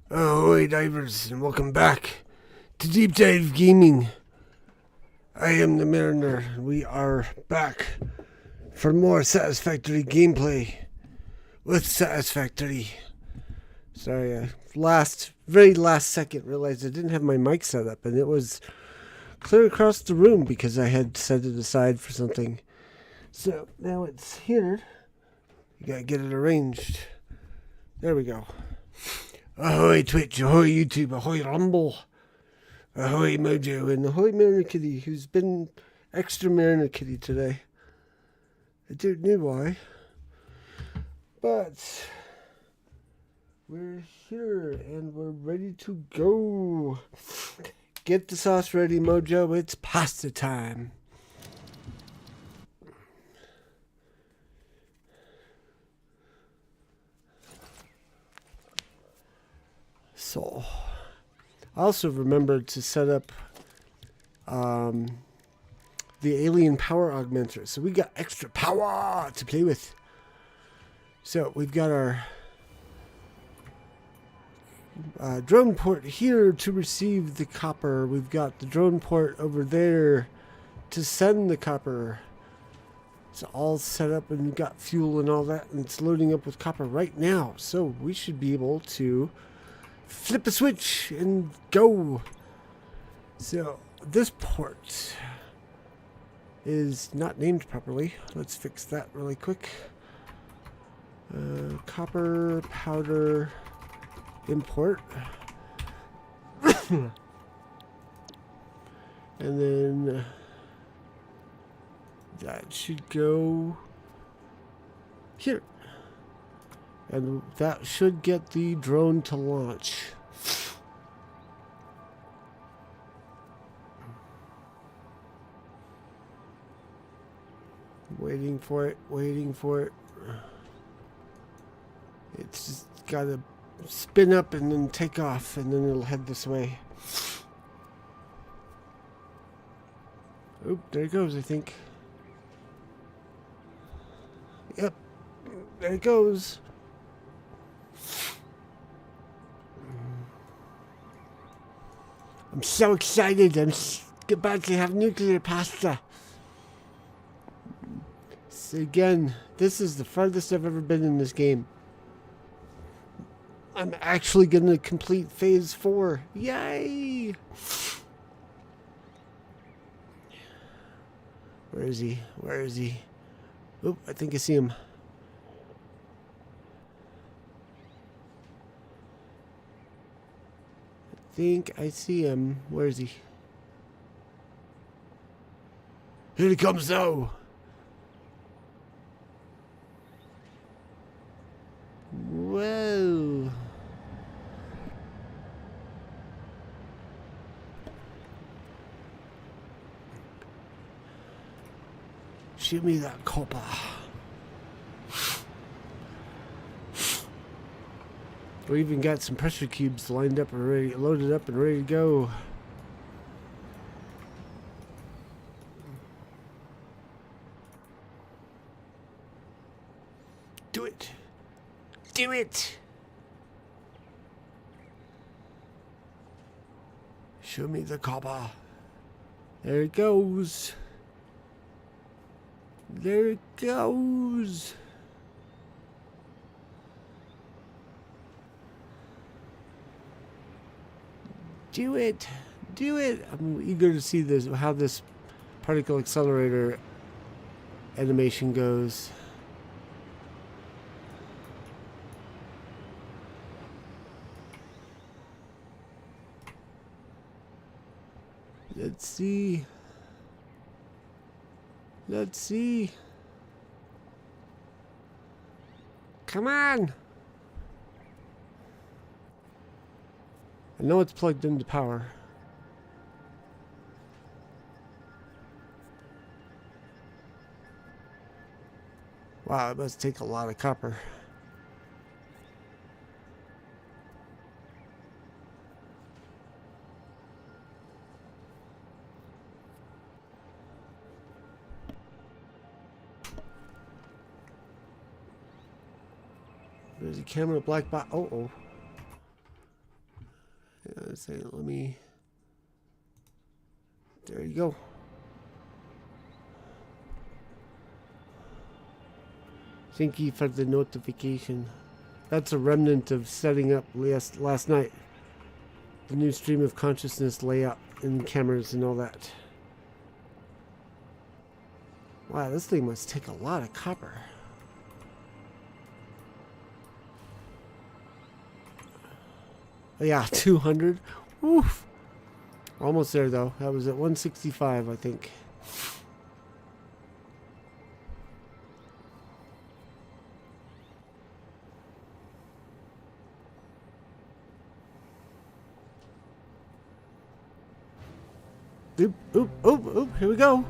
Ahoy divers, and welcome back to Deep Dive Gaming. I am the Mariner. We are back for more Satisfactory gameplay with Satisfactory. Sorry, very last second realized I didn't have my mic set up, and it was clear across the room because I had set it aside for something. So now it's here. You gotta get it arranged. There we go. Ahoy Twitch, ahoy YouTube, ahoy Rumble, ahoy Mojo, and ahoy Mariner Kitty, who's been extra Mariner Kitty today. I don't know why, but we're here and we're ready to go. Get the sauce ready, Mojo, it's pasta time. So, I also remembered to set up the alien power augmenter. So we got extra power to play with. So we've got our drone port here to receive the copper. We've got the drone port over there to send the copper. It's all set up and we've got fuel and all that. And it's loading up with copper right now. So we should be able to flip a switch and go. So this port is not named properly. Let's fix that really quick. Copper powder import. And then that should go here. And that should get the drone to launch. Waiting for it, waiting for it. It's just gotta spin up and then take off, and then it'll head this way. Oop, there it goes, I think. Yep, there it goes. I'm so excited. I'm about to have nuclear pasta. So again, this is the farthest I've ever been in this game. I'm actually going to complete phase 4. Yay! Where is he? Where is he? Oop, I think I see him. I think I see him. Where is he? Here he comes now. Whoa. Shoot me that copper. We even got some pressure cubes lined up and ready, loaded up and ready to go. Do it. Do it. Show me the copper. There it goes. There it goes. Do it. Do it. I'm eager to see this, how this particle accelerator animation goes. Let's see. Let's see. Come on. I know it's plugged into power. Wow, it must take a lot of copper. There's a camera black box. Oh. Yeah, say, let me. There you go. Thank you for the notification. That's a remnant of setting up last night. The new stream of consciousness layout and cameras and all that. Wow, this thing must take a lot of copper. Yeah, 200. Oof. Almost there, though. That was at 165, I think. Oop, here we go.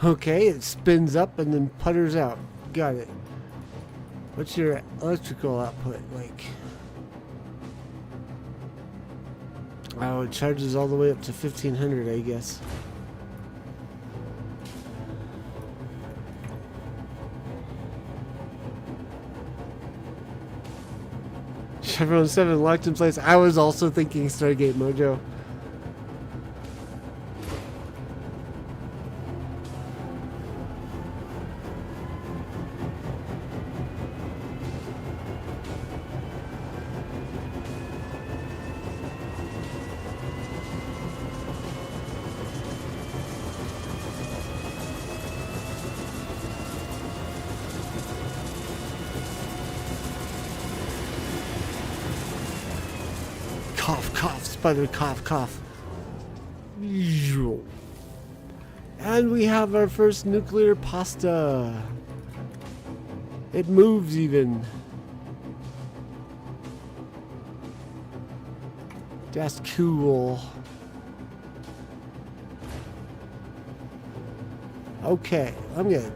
Okay, it spins up and then putters out. Got it. What's your electrical output like? Oh, it charges all the way up to 1500, I guess. Chevron 7 locked in place. I was also thinking Stargate Mojo. Cough, cough, spider, cough, cough. And we have our first nuclear pasta. It moves even. That's cool. Okay, I'm good.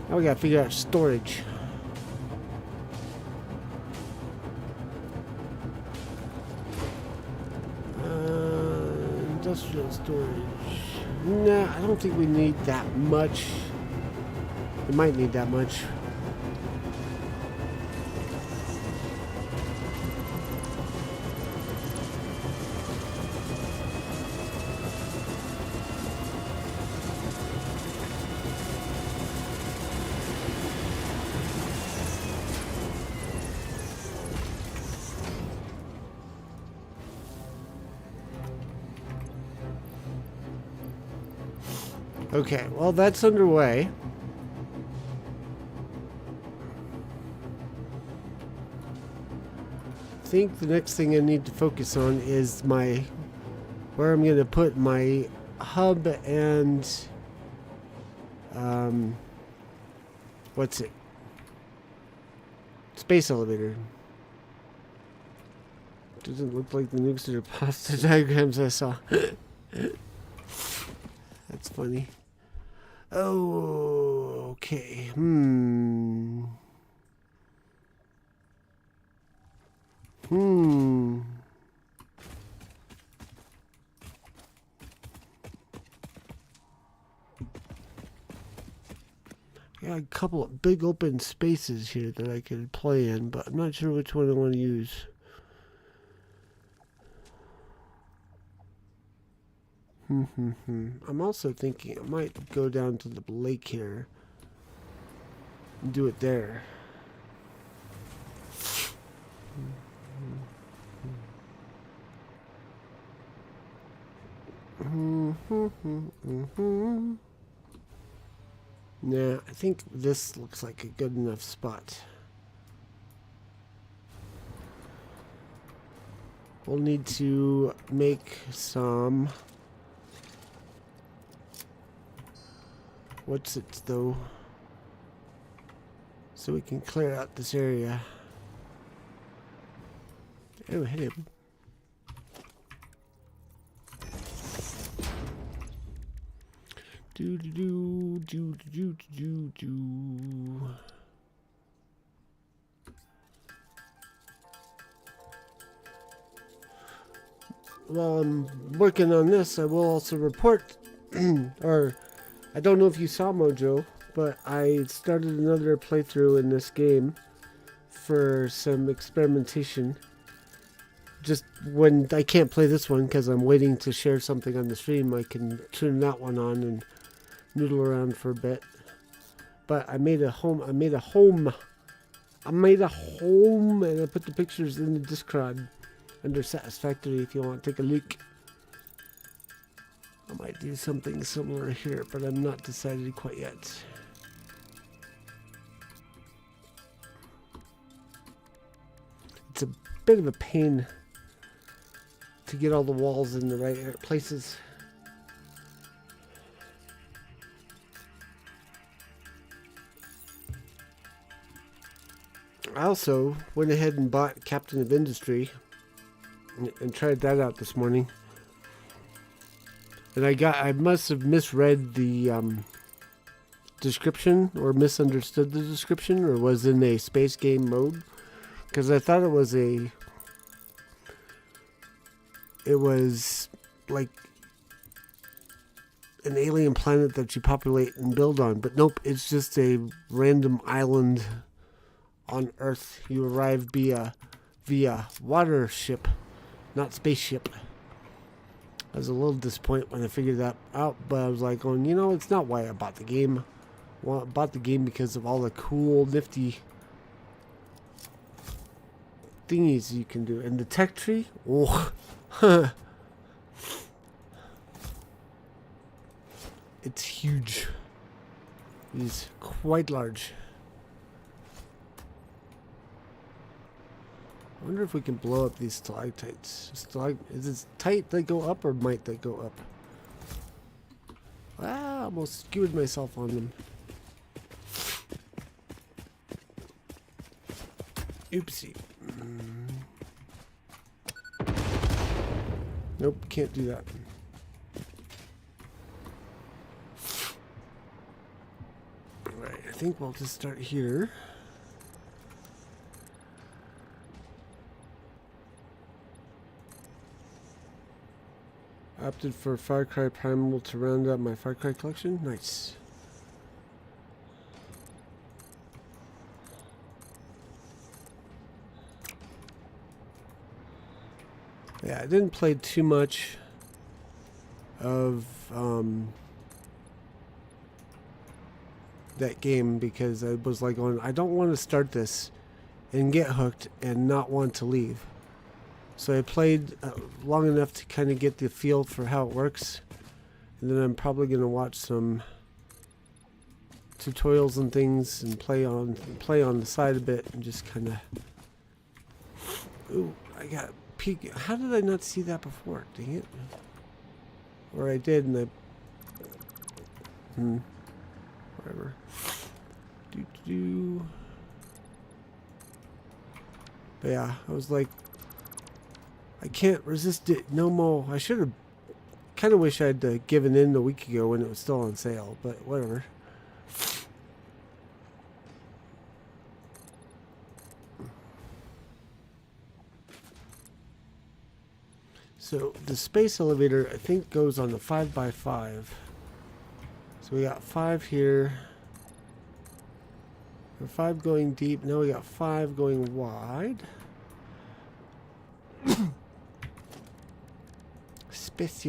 Now we gotta figure out storage. Industrial storage. Nah, I don't think we need that much. We might need that much. Okay, well, that's underway. I think the next thing I need to focus on is where I'm going to put my hub and what's it? Space elevator. Doesn't look like the nukes or pasta diagrams I saw. That's funny. Oh, okay. Got a couple of big open spaces here that I could play in, but I'm not sure which one I want to use. I'm also thinking I might go down to the lake here and do it there. Nah, I think this looks like a good enough spot. We'll need to make some... What's it though? So we can clear out this area. Oh, hello. Do do do do do do do. While I'm working on this, I will also report, or I don't know if you saw Mojo, but I started another playthrough in this game for some experimentation. Just when I can't play this one because I'm waiting to share something on the stream, I can turn that one on and noodle around for a bit. But I made a home, and I put the pictures in the Discord under Satisfactory if you want to take a look. I might do something similar here, but I'm not decided quite yet. It's a bit of a pain to get all the walls in the right places. I also went ahead and bought Captain of Industry and tried that out this morning. And I must have misread the description or misunderstood the description, or was in a space game mode, because I thought it was like an alien planet that you populate and build on, but nope, it's just a random island on Earth. You arrive via water ship, not spaceship. I was a little disappointed when I figured that out, but I was like, going, you know, it's not why I bought the game. Well, I bought the game because of all the cool, nifty thingies you can do. And the tech tree, oh, it's huge. It's quite large. I wonder if we can blow up these stalactites. Is it tight they go up, or might they go up? Ah, almost skewered myself on them. Oopsie. Nope, can't do that. think we'll just start here. Opted for Far Cry Primal to round up my Far Cry collection. Nice. Yeah, I didn't play too much of that game because I was like going, I don't want to start this and get hooked and not want to leave. So I played long enough to kind of get the feel for how it works, and then I'm probably going to watch some tutorials and things and play on the side a bit and just kind of. Ooh, I got peek. How did I not see that before? Dang it! Or I did, and I. Whatever. But yeah, I was like, I can't resist it no more. I should have. Kind of wish I'd given in a week ago when it was still on sale, but whatever. So the space elevator, I think, goes on the 5x5. So we got 5 here. 5 going deep. Now we got 5 going wide. Space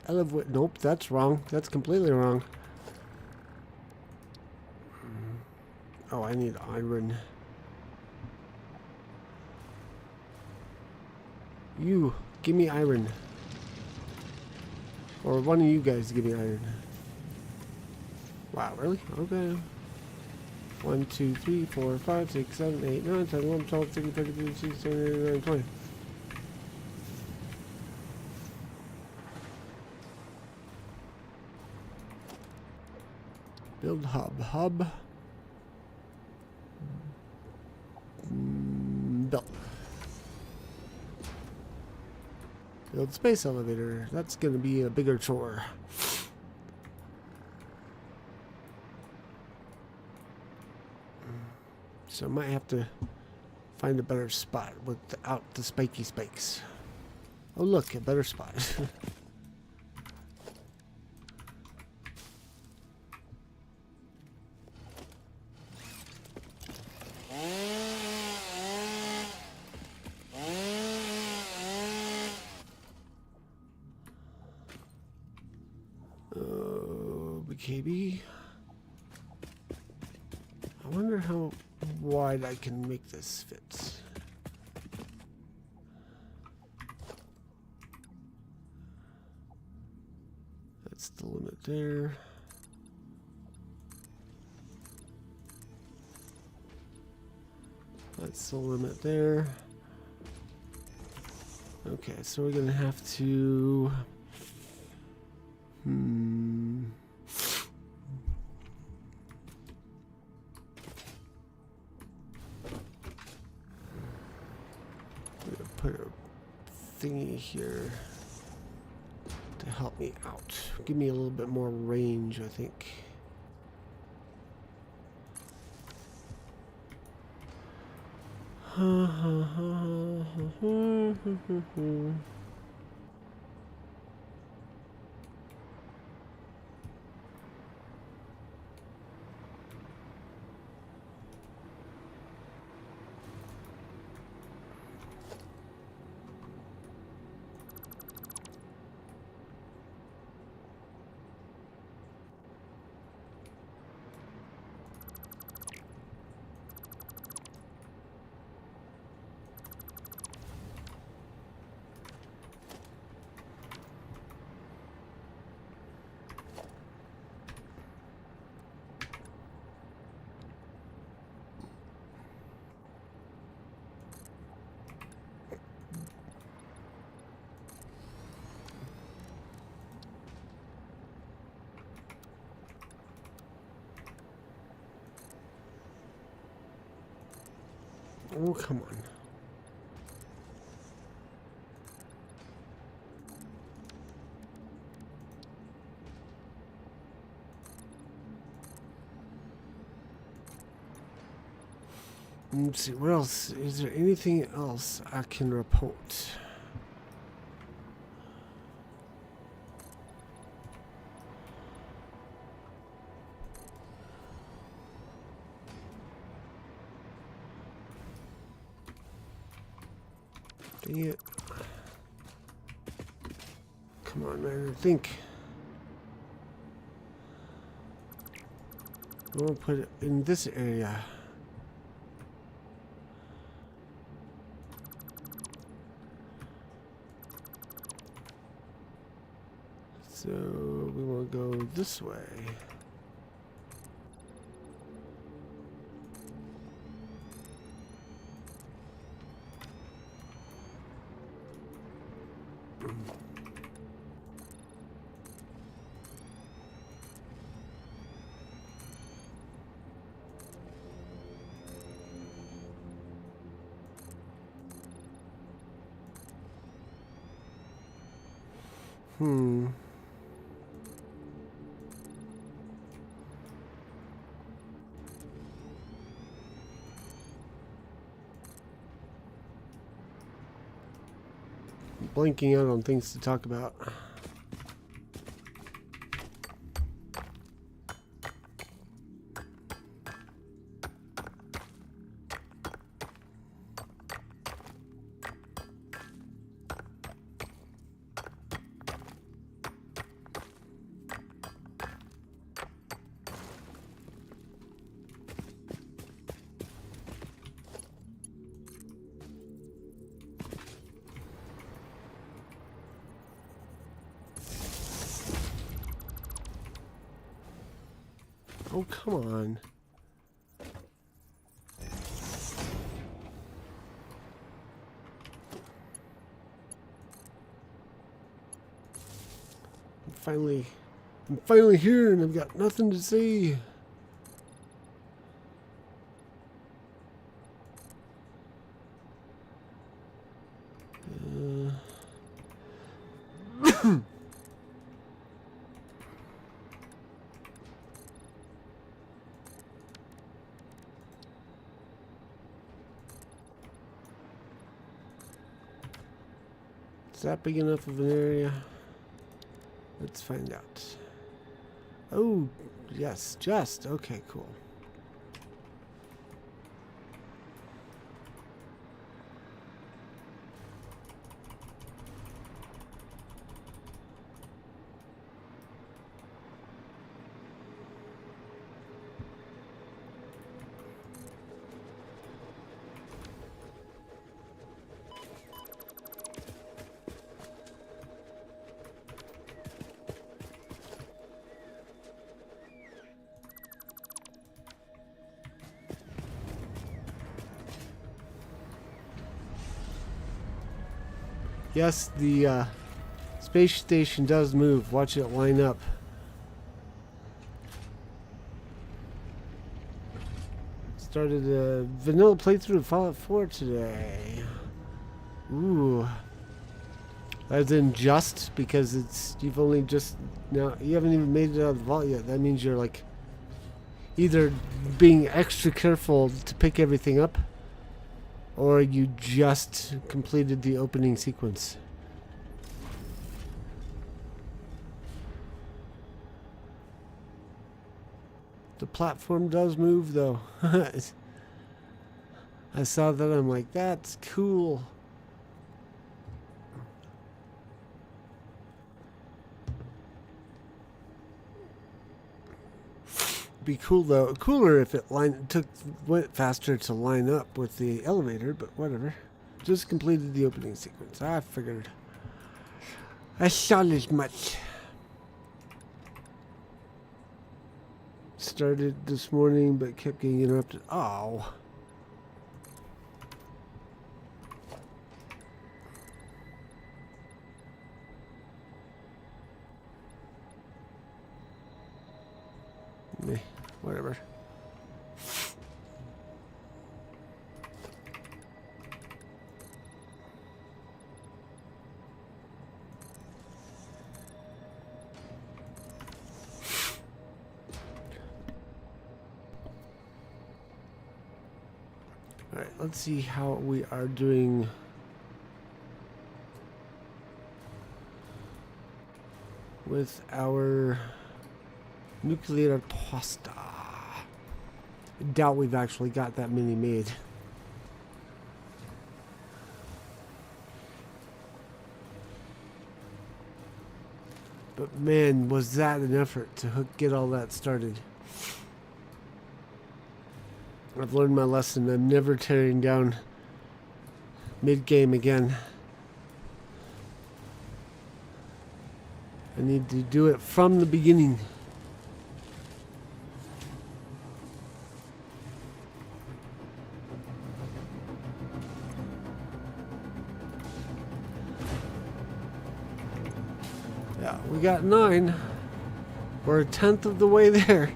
elevator. Nope, that's wrong. That's completely wrong. Oh, I need iron. You, give me iron. Or one of you guys give me iron. Wow, really? Okay. 1, 2, 3, 4, 5, 6, 7, 8, 9, 10, 11, 12, 13, 14, 15, 16, 17, 18, 19, 20. Build hub. Built. Build space elevator. That's going to be a bigger chore. So I might have to find a better spot without the spiky spikes. Oh look, a better spot. BKB. I wonder how wide I can make this fit. That's the limit there. That's the limit there. Okay, so we're gonna have to put a thingy here to help me out. Give me a little bit more range, I think. Oh, come on. Let's see, what else? Is there anything else I can report? Dang it. Come on, man, I think. I'm gonna put it in this area. So we want to go this way. Blanking out on things to talk about. Oh, come on. I'm finally here and I've got nothing to see. Is that big enough of an area? Let's find out. Oh, yes, just. Okay, cool. Yes, the space station does move. Watch it line up. Started a vanilla playthrough of Fallout 4 today. Ooh. As in just because you've only just now, you haven't even made it out of the vault yet. That means you're like either being extra careful to pick everything up, or you just completed the opening sequence. The platform does move though. I saw that, I'm like, that's cool. Be cool though. Cooler if it went faster to line up with the elevator, but whatever. Just completed the opening sequence. I figured. I saw as much. Started this morning, but kept getting interrupted. Oh. Whatever. Alright, let's see how we are doing. With our nuclear pasta. I doubt we've actually got that many made. But man, was that an effort to get all that started. I've learned my lesson. I'm never tearing down mid-game again. I need to do it from the beginning. Yeah, we got 9. We're a 10th of the way there.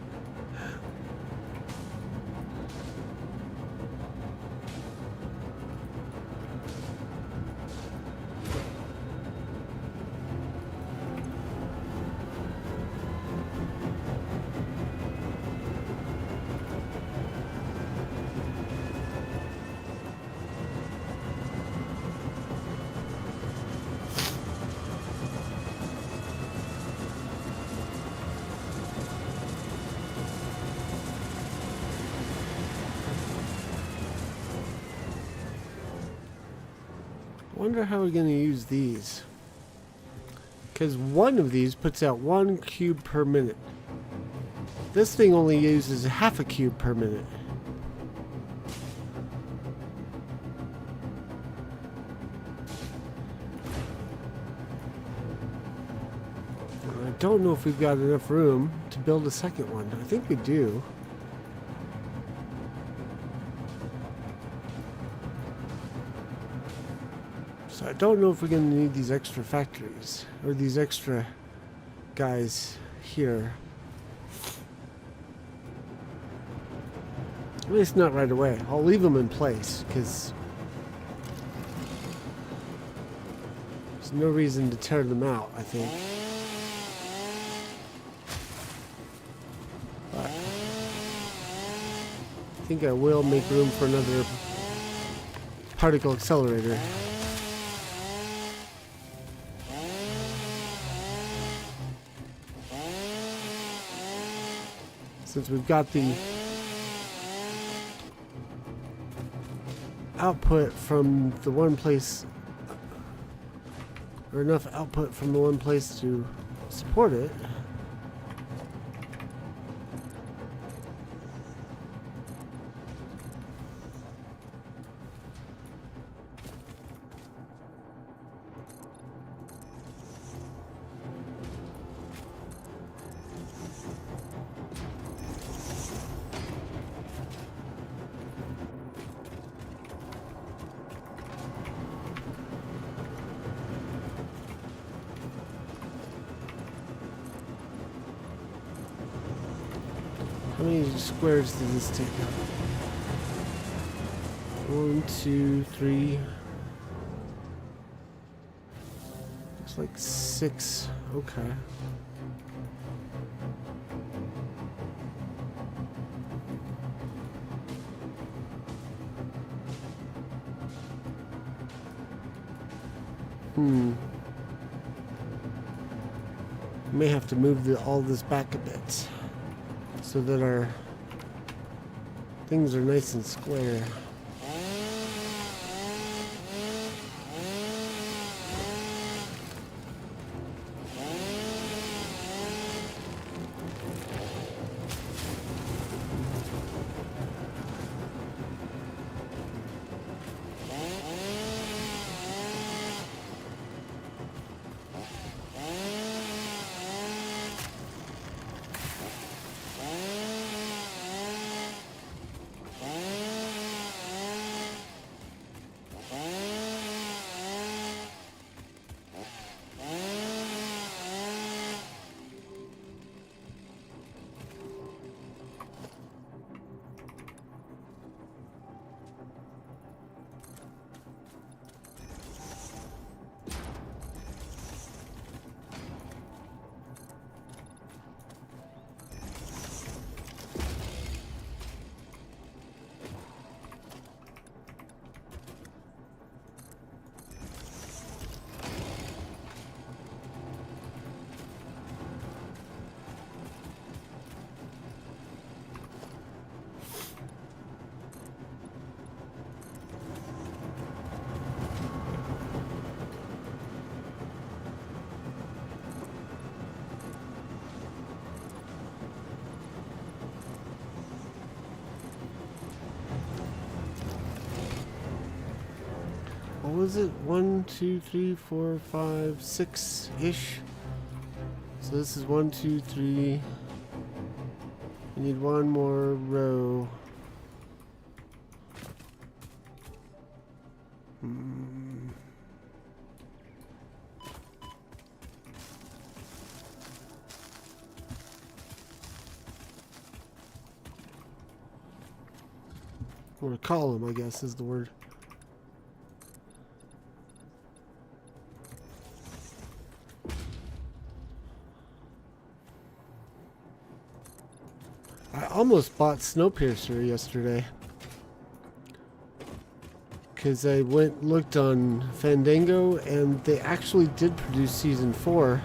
I wonder how we're going to use these. Because one of these puts out 1 cube per minute. This thing only uses half a cube per minute. I don't know if we've got enough room to build a second one. I think we do. So I don't know if we're going to need these extra factories or these extra guys here. At least not right away. I'll leave them in place because there's no reason to tear them out, I think. But I think I will make room for another particle accelerator. Since we've got the output from the one place, or enough output from the one place to support it. How many squares does this take up? 1, 2, 3. Looks like 6. Okay. May have to move all this back a bit, so that our things are nice and square. was it? 1, 2, 3, 4, 5, 6-ish. So this is 1, 2, 3. We need one more row. Or a column, I guess, is the word. I almost bought Snowpiercer yesterday. Because I looked on Fandango, and they actually did produce season 4.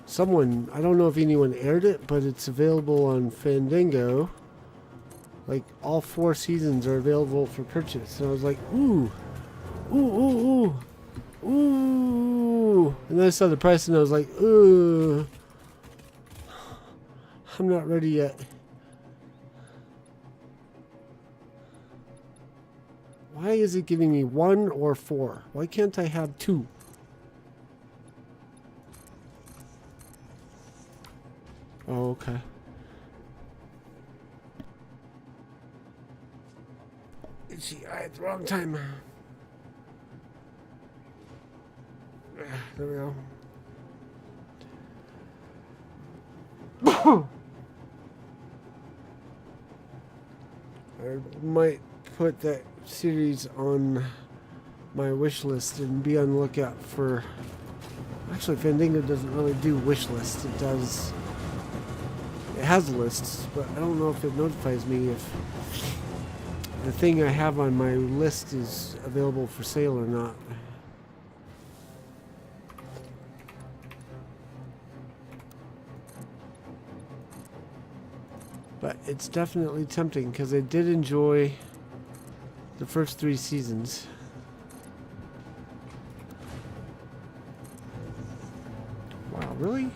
Someone, I don't know if anyone aired it, but it's available on Fandango. Like, all 4 seasons are available for purchase. And I was like, ooh, ooh, ooh, ooh, ooh. And then I saw the price and I was like, ooh, I'm not ready yet. Why is it giving me 1 or 4? Why can't I have 2? Oh, okay. Itchy eye at the wrong time. There we go. I might put that series on my wish list and be on the lookout for... Actually, Fandango doesn't really do wish lists. It does... It has lists, but I don't know if it notifies me if the thing I have on my list is available for sale or not. But it's definitely tempting because I did enjoy the first 3 seasons. Wow, really?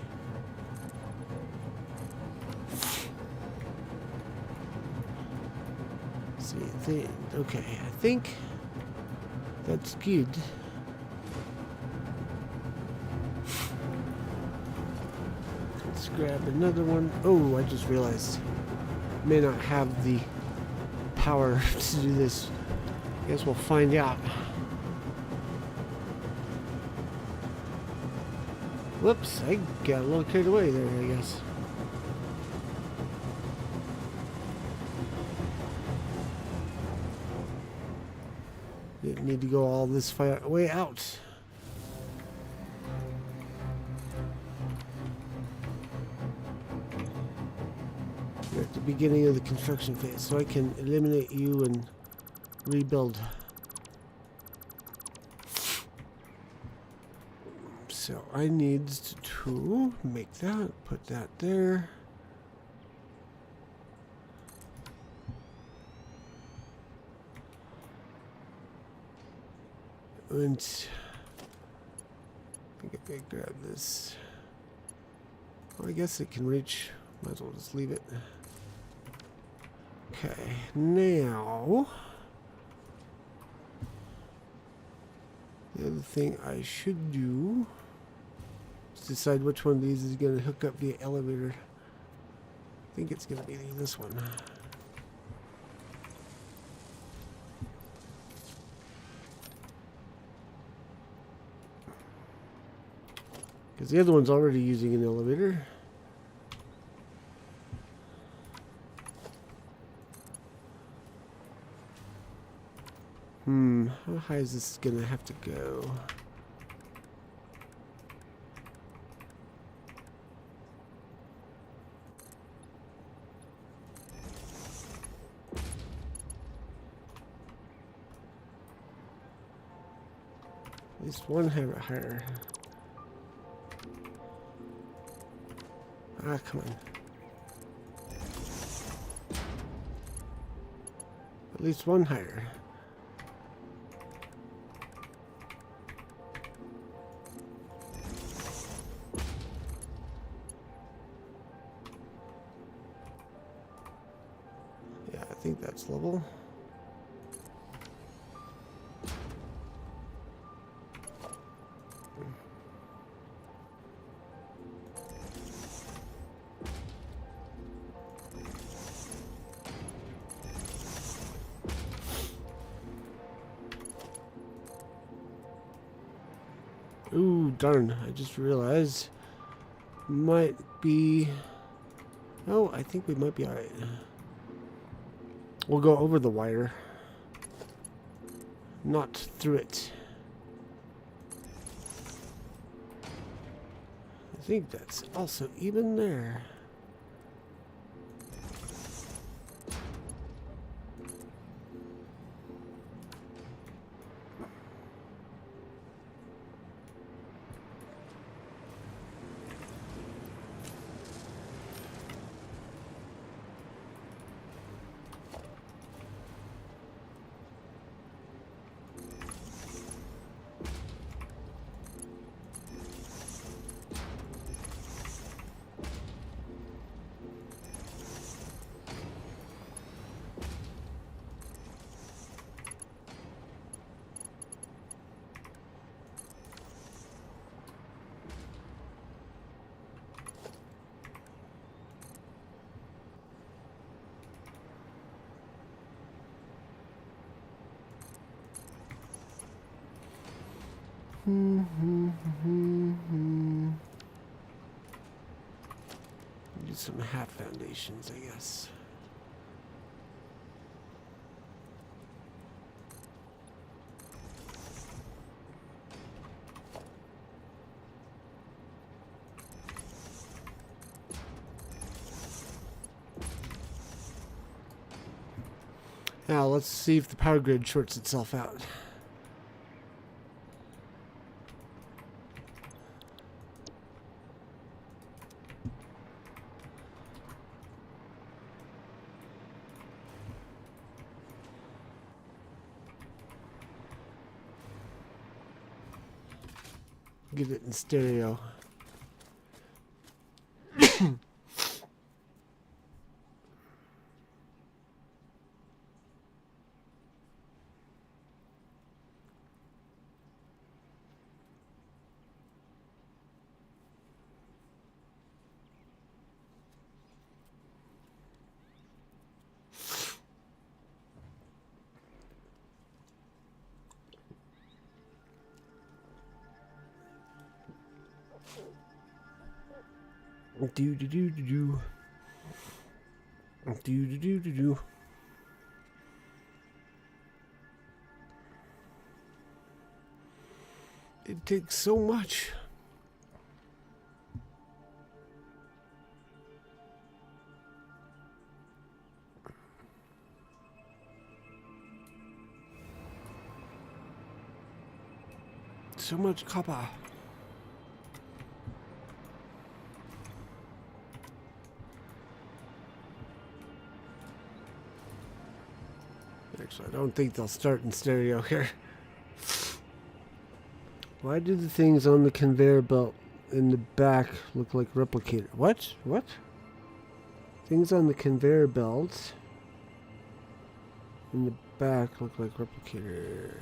Okay, I think that's good. Let's grab another one. Oh, I just realized I may not have the power to do this. I guess we'll find out. Whoops, I got a little carried away there, I guess. Didn't need to go all this way out. We're at the beginning of the construction phase, so I can eliminate you and rebuild. So I need to make that, put that there. And I think I can grab this. Well, I guess it can reach. Might as well just leave it. Okay, now the other thing I should do is decide which one of these is going to hook up the elevator. I think it's going to be this one. Because the other one's already using an elevator. How high is this gonna have to go? At least one higher. Ah, come on. At least one higher. Yeah, I think that's level. Ooh, darn. I just realized. Might be... Oh, I think we might be alright. We'll go over the wire. Not through it. I think that's also even there. Do some half foundations, I guess. Now let's see if the power grid shorts itself out. Get it in stereo. Do do do do do. Do do do do do. It takes so much. So much copper. Actually, I don't think they'll start in stereo here. Why do the things on the conveyor belt in the back look like replicator? What? What? Things on the conveyor belt in the back look like replicator.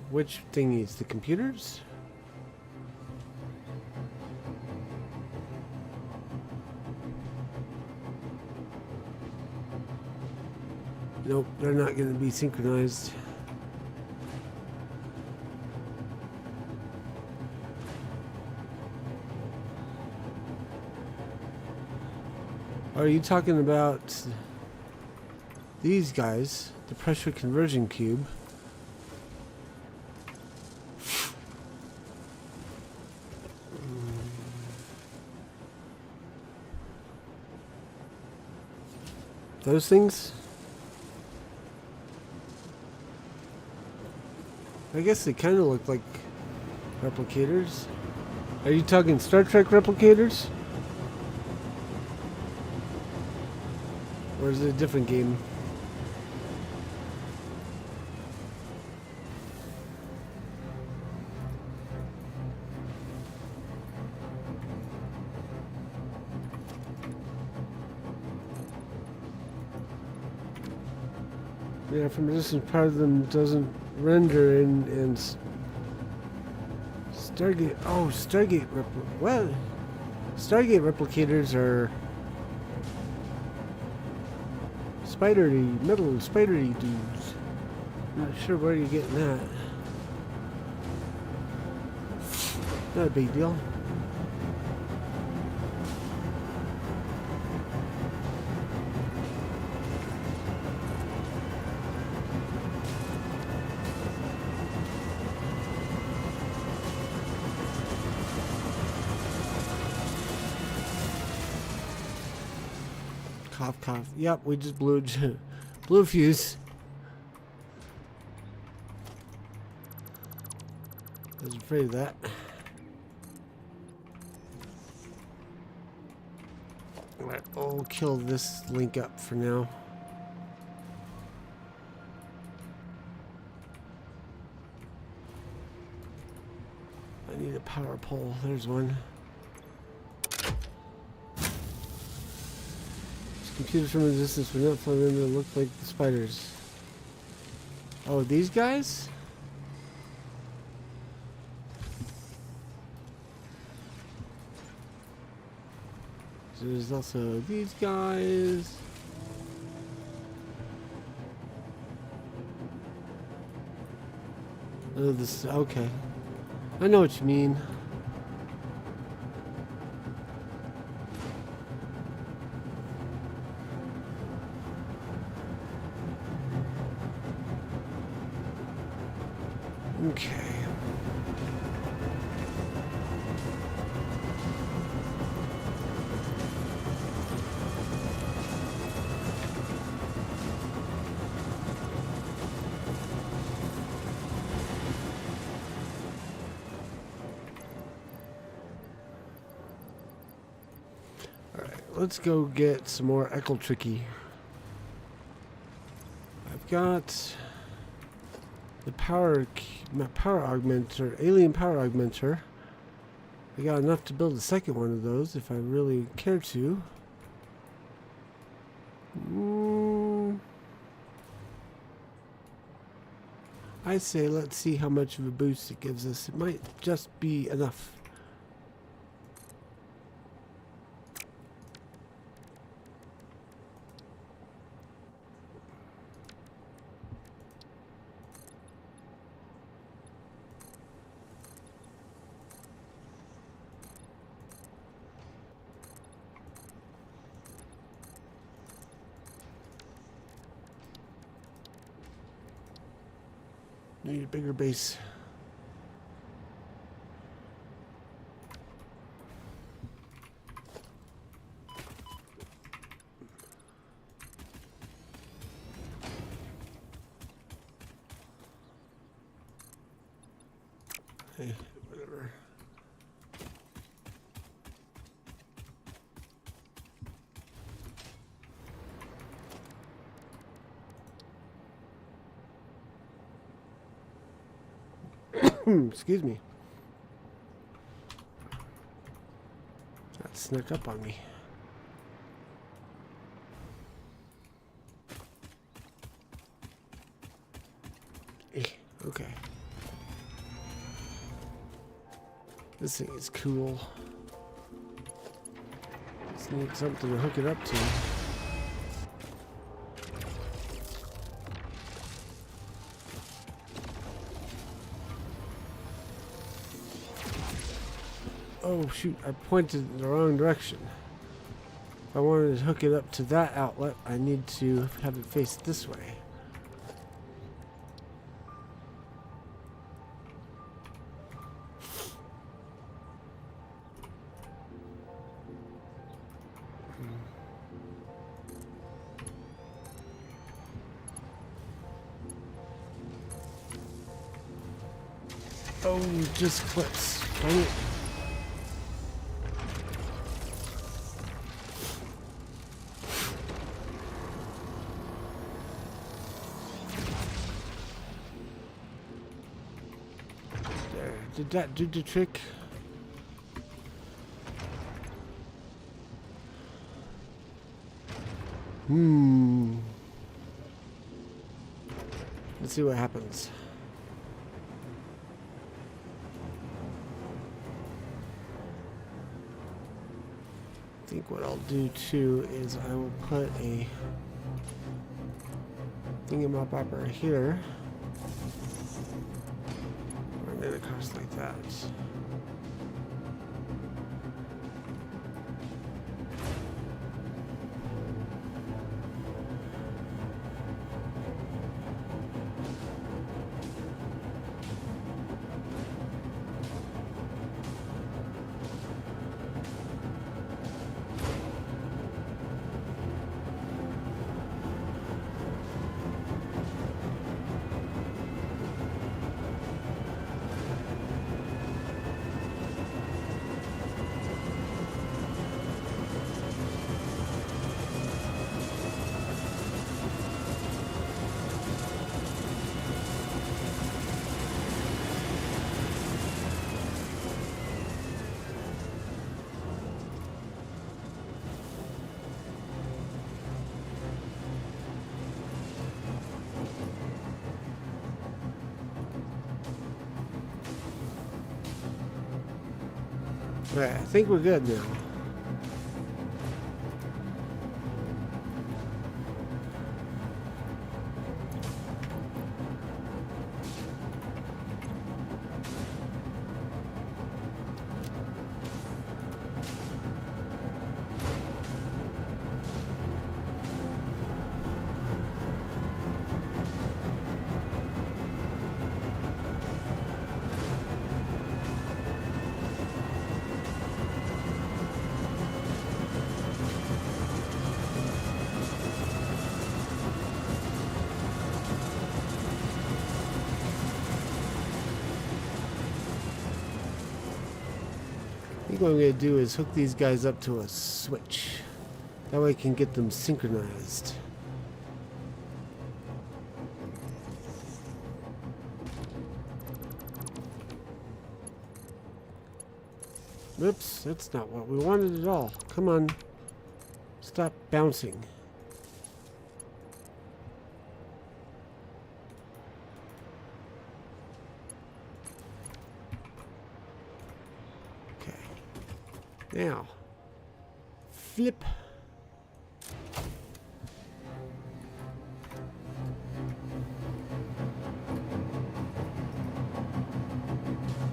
Which thingies? The computers? Nope, they're not going to be synchronized. Are you talking about these guys? The pressure conversion cube. Those things? I guess they kind of look like replicators. Are you talking Star Trek replicators? Or is it a different game? Yeah, from a distance, part of them doesn't render and Stargate. Oh, Stargate what? Stargate replicators are spidery, metal spidery dudes. Not sure where you're getting that. Not a big deal. Cough, cough. Yep, we just blew a fuse. I was afraid of that. Alright, I'll kill this link up for now. I need a power pole. There's one. Computers from a distance were not flying in that looked like the spiders. Oh, these guys? So there's also these guys. Oh, this. Okay. I know what you mean. Okay. All right, let's go get some more Echo Tricky. I've got the power augmenter, alien power augmenter. I got enough to build a second one of those if I really care to. I say let's see how much of a boost it gives us. It might just be enough. Need a bigger base. Hey, whatever. Excuse me. That snuck up on me. Okay. This thing is cool. Just need something to hook it up to. Oh shoot, I pointed in the wrong direction. If I wanted to hook it up to that outlet, I need to have it face this way. Oh, just clicks. Dang it. There. Did that do the trick? Let's see what happens. I think what I'll do too is I will put a thingamabobber here. Run it across like that. Alright, I think we're good now. I think what I'm going to do is hook these guys up to a switch. That way I can get them synchronized. Oops, that's not what we wanted at all. Come on. Stop bouncing. Now, flip.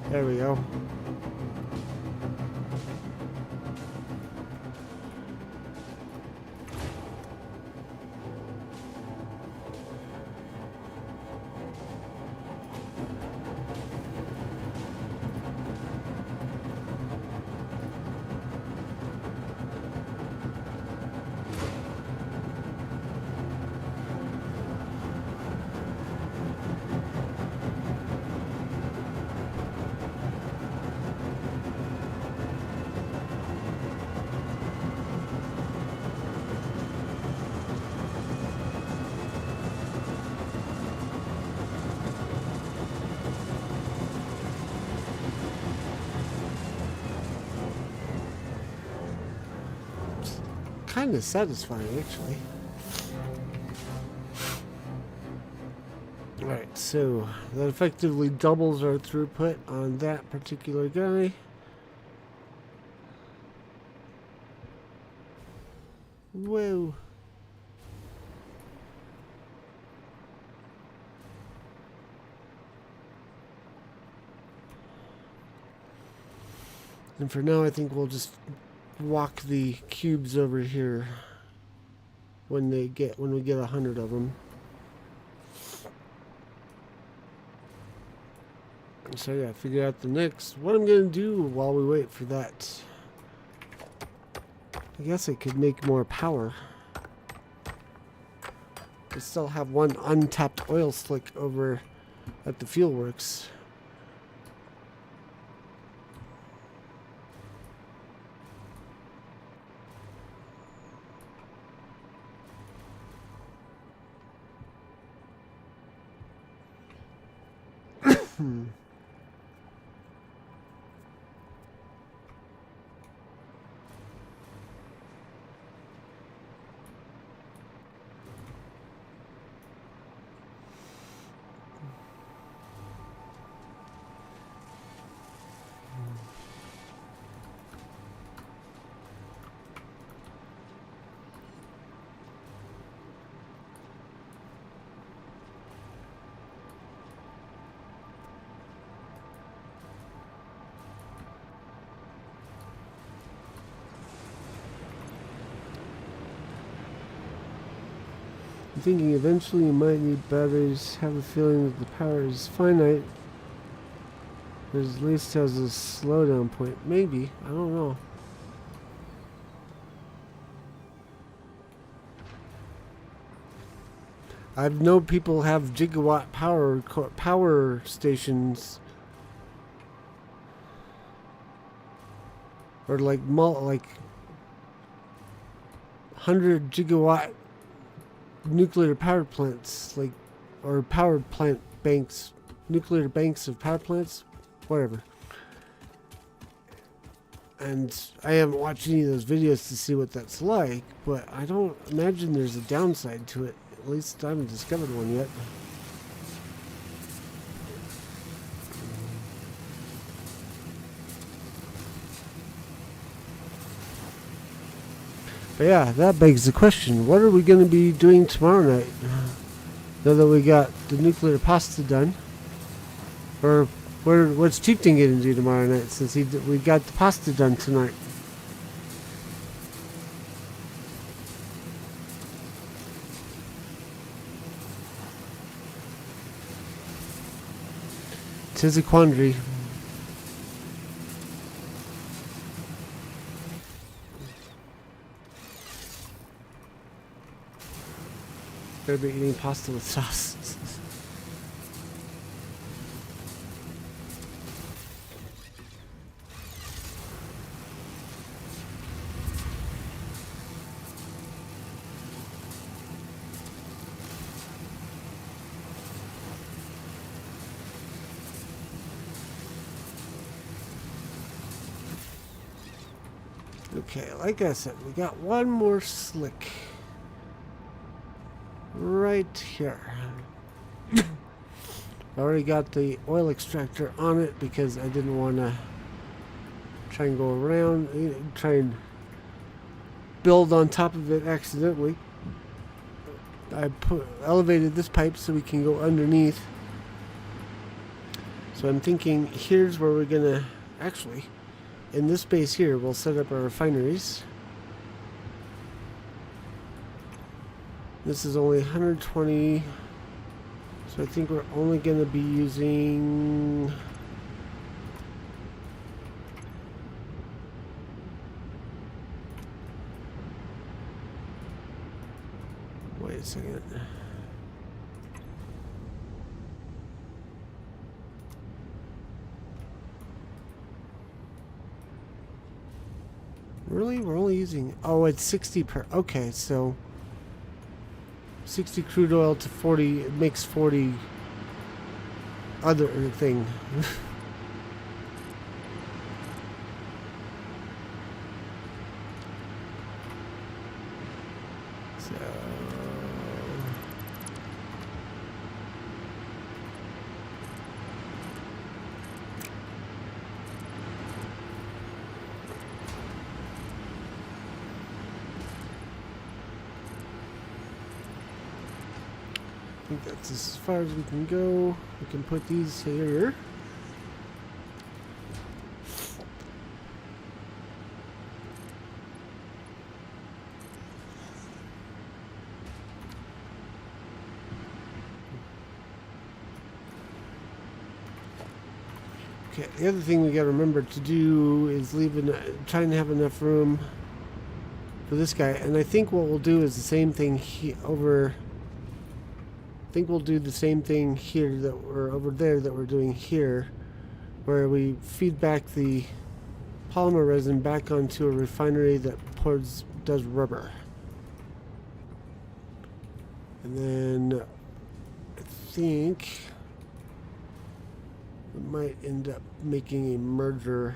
There we go. Kind of satisfying, actually. Alright, so that effectively doubles our throughput on that particular guy. Whoa. And for now, I think we'll just walk the cubes over here when we get 100 of them. So yeah, figure out the next what I'm gonna do while we wait for that. I guess I could make more power. I still have one untapped oil slick over at the fuel works. I'm thinking eventually you might need batteries. Have a feeling that the power is finite. But at least has a slowdown point. Maybe. I don't know. I've known people have gigawatt power stations, or like 100 gigawatt nuclear power plants, like, or power plant banks, nuclear banks of power plants, whatever. And I haven't watched any of those videos to see what that's like, but I don't imagine there's a downside to it. At least I haven't discovered one yet. But yeah, that begs the question, what are we going to be doing tomorrow night? Now that we got the nuclear pasta done. Or what's Chieftain going to do tomorrow night since we got the pasta done tonight? Tis a quandary. Better be eating pasta with sauce. Okay, like I said, we got one more slick right here. I already got the oil extractor on it because I didn't want to try and go around, try and build on top of it accidentally. I elevated this pipe so we can go underneath. So I'm thinking here's where we're gonna actually, in this space here, we'll set up our refineries. This is only 120, so I think we're only going to be using wait a second. Really? We're only using, oh, it's 60 per, okay, so 60 crude oil to 40, it makes 40 other thing. So I think that's as far as we can go. We can put these here. Okay, the other thing we got to remember to do is try and have enough room for this guy. And I think what we'll do is the same thing over. I think we'll do the same thing here that we're over there that we're doing here, where we feed back the polymer resin back onto a refinery that does rubber. And then I think we might end up making a merger.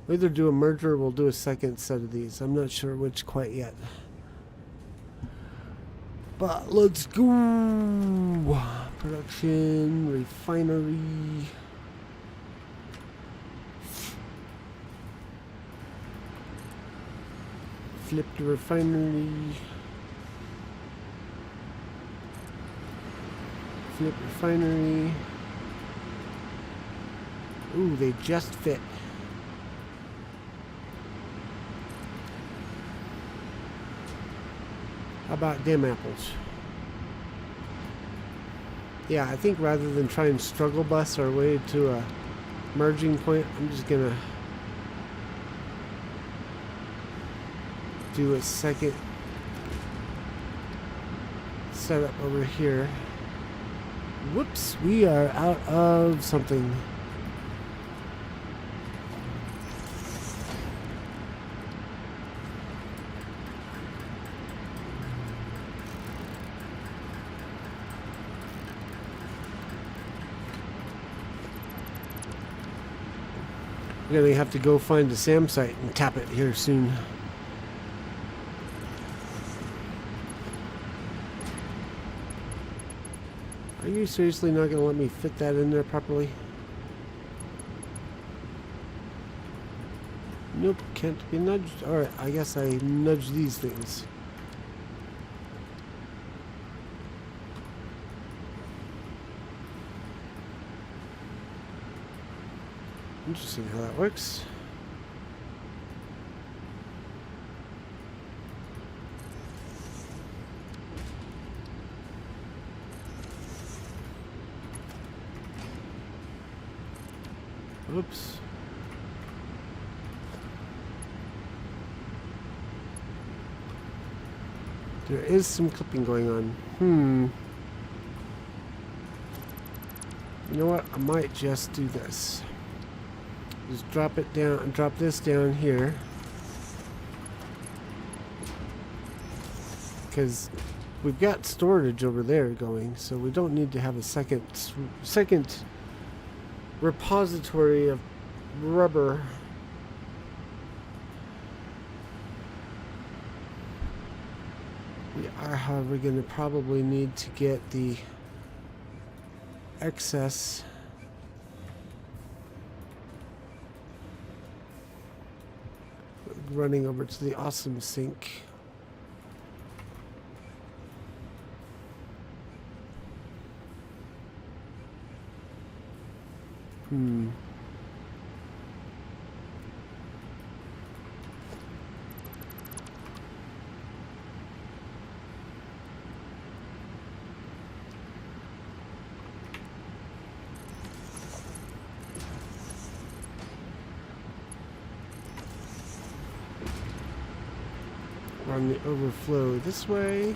We'll either do a merger or we'll do a second set of these. I'm not sure which quite yet. But let's go! Production, refinery. Flip the refinery. Flip refinery. Ooh, they just fit. How about them apples? Yeah, I think rather than try and struggle bus our way to a merging point, I'm just gonna do a second setup over here. Whoops, we are out of something. We're gonna have to go find the SAM site and tap it here soon. Are you seriously not gonna let me fit that in there properly? Nope, can't be nudged. Alright, I guess I nudge these things. Interesting how that works. Oops. There is some clipping going on. You know what? I might just do this. Just drop it down, drop this down here. Because we've got storage over there going, so we don't need to have a second repository of rubber. We are, however, going to probably need to get the excess running over to the awesome sink. Run the overflow this way.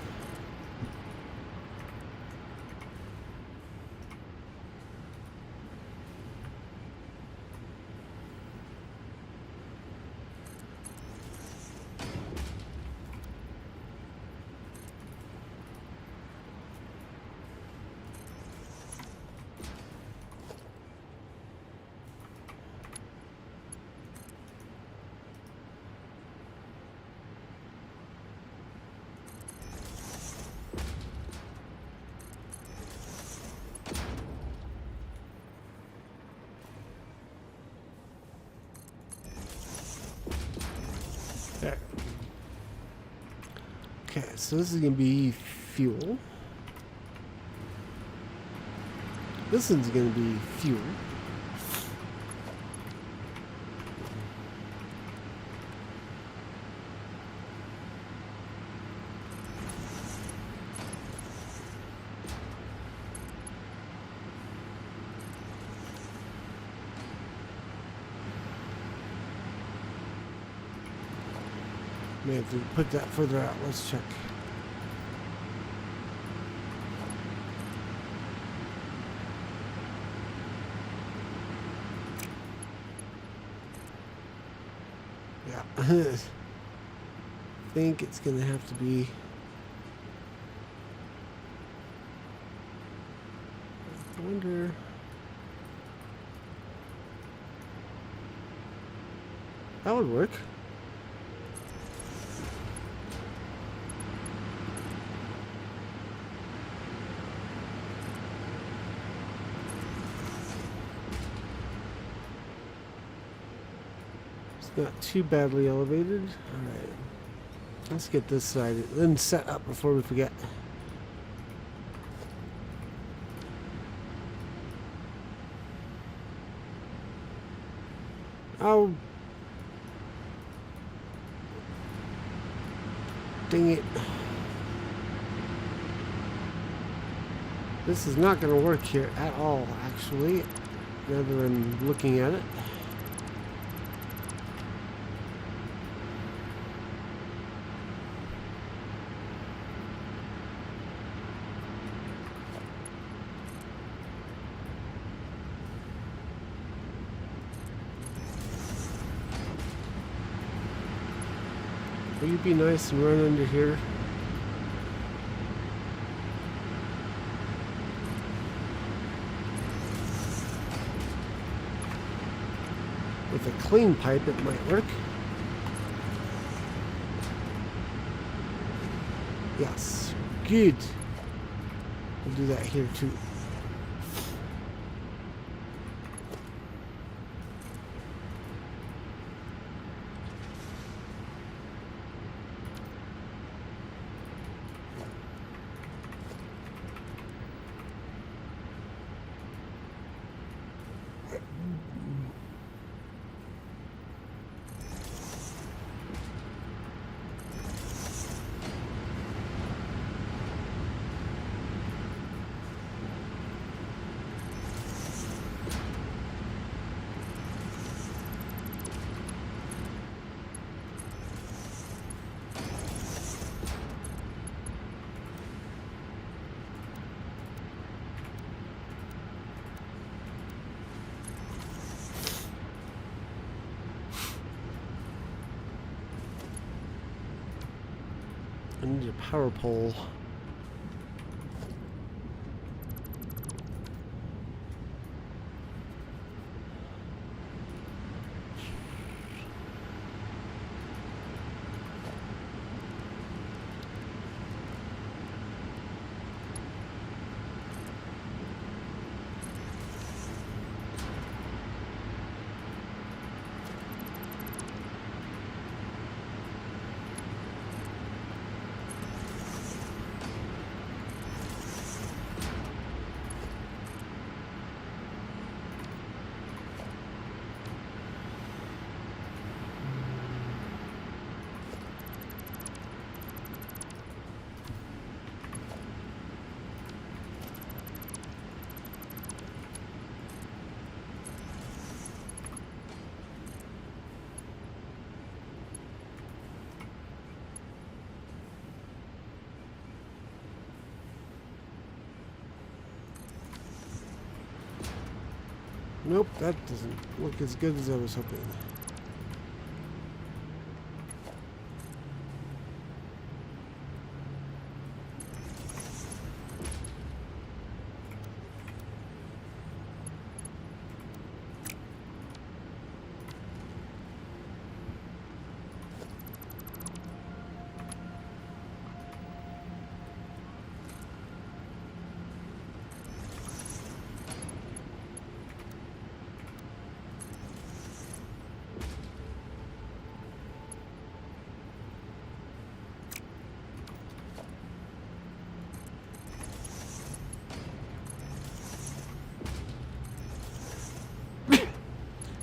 There. Okay, so this is going to be fuel. This one's going to be fuel. May have to put that further out. Let's check. Yeah. I think it's going to have to be... I wonder... That would work. Not too badly elevated. Alright. Let's get this side then set up before we forget. Oh. Dang it. This is not going to work here at all, actually. Now that I'm looking at it. Will you be nice and run under here? With a clean pipe, it might work. Yes, good. We'll do that here too. I need a power pole. Nope, that doesn't look as good as I was hoping.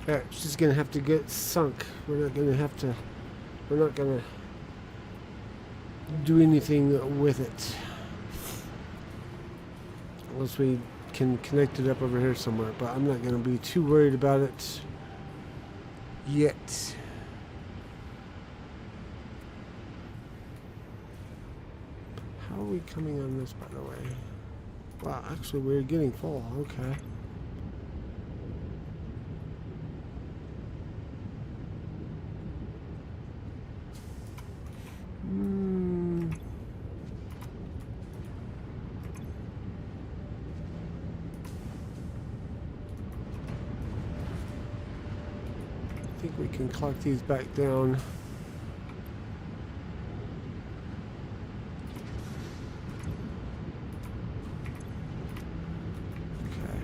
Alright, she's gonna have to get sunk. We're not gonna do anything with it. Unless we can connect it up over here somewhere, but I'm not gonna be too worried about it yet. How are we coming on this, by the way? Wow, actually we're getting full, okay. I think we can collect these back down. Okay.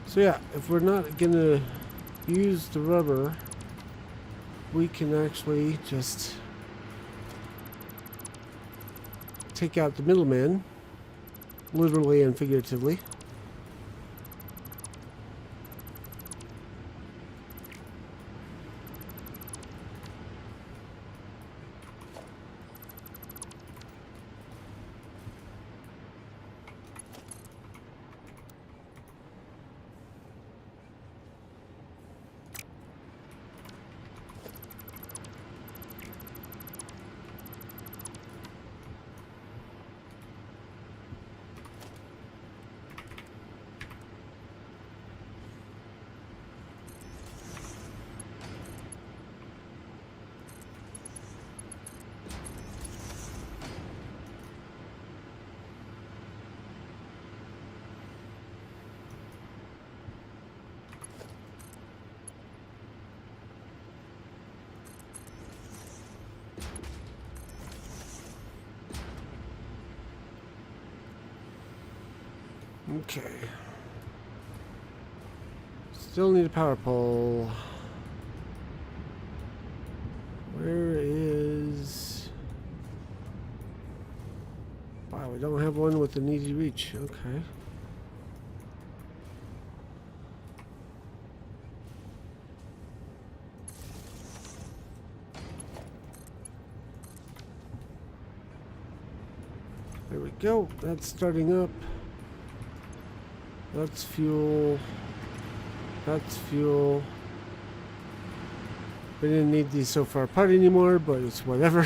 So yeah, if we're not gonna use the rubber, we can actually just take out the middleman, literally and figuratively. Okay. Still need a power pole. Where is... Wow, we don't have one with an easy reach. Okay. There we go. That's starting up. That's fuel. That's fuel. We didn't need these so far apart anymore, but it's whatever.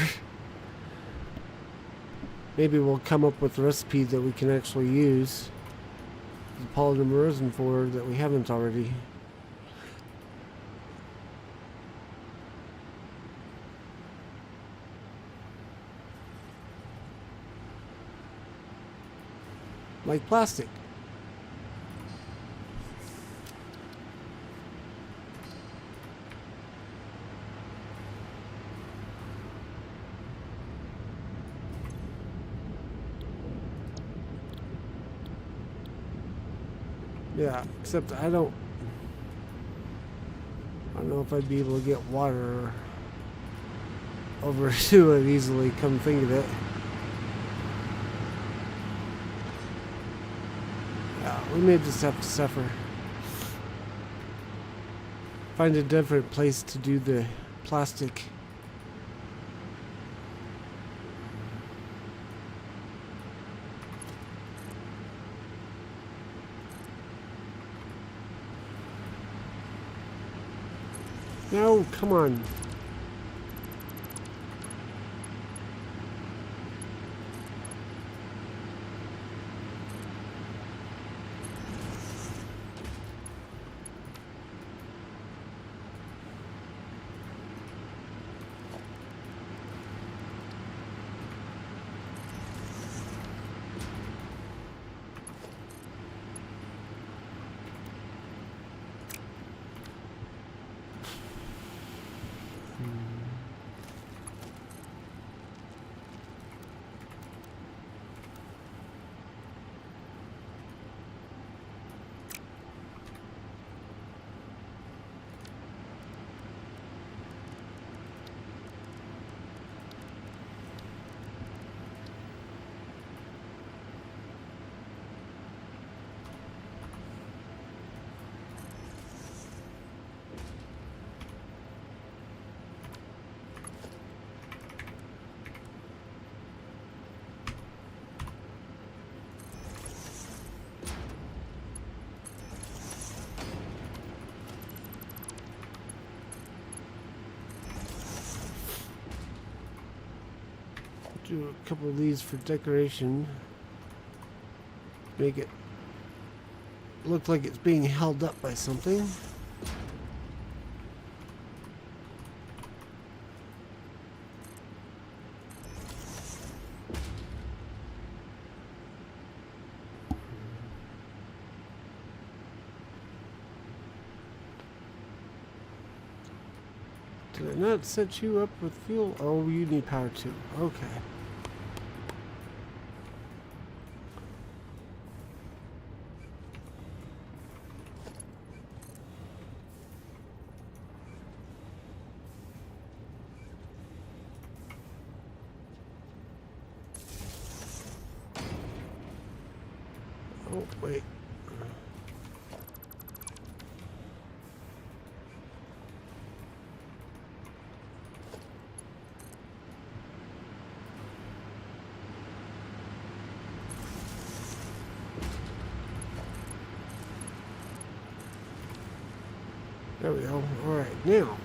Maybe we'll come up with a recipe that we can actually use the polymer resin for that we haven't already. like plastic. Yeah, except I don't know if I'd be able to get water over to it easily, come think of it. Yeah, we may just have to suffer. Find a different place to do the plastic. No, come on. Do a couple of these for decoration. Make it look like it's being held up by something. Did I not set you up with fuel? Oh, you need power too. Okay. Oh, wait. There we go. All right, now.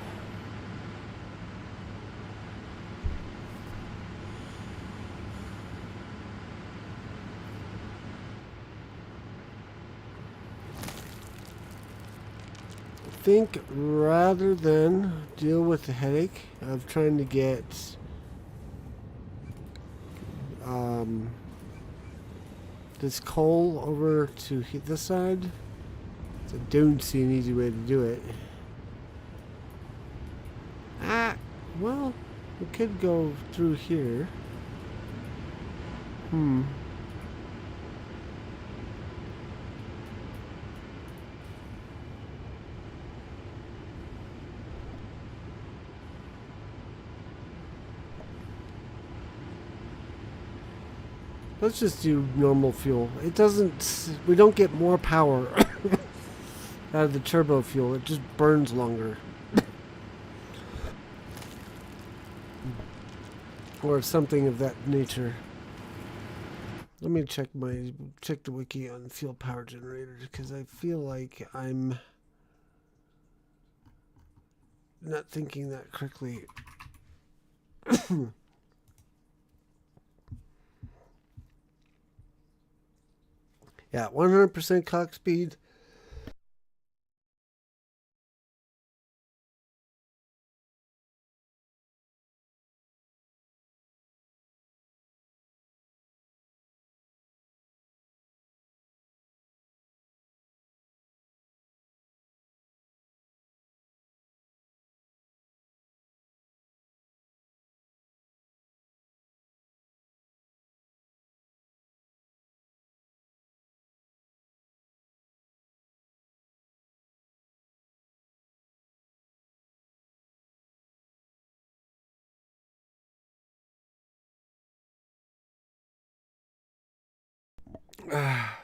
I think rather than deal with the headache of trying to get this coal over to this side, I don't see an easy way to do it. Well, we could go through here. Let's just do normal fuel. It doesn't... We don't get more power out of the turbo fuel. It just burns longer. Or something of that nature. Let me check the wiki on fuel power generators, because I feel like I'm not thinking that correctly. Yeah, 100% clock speed.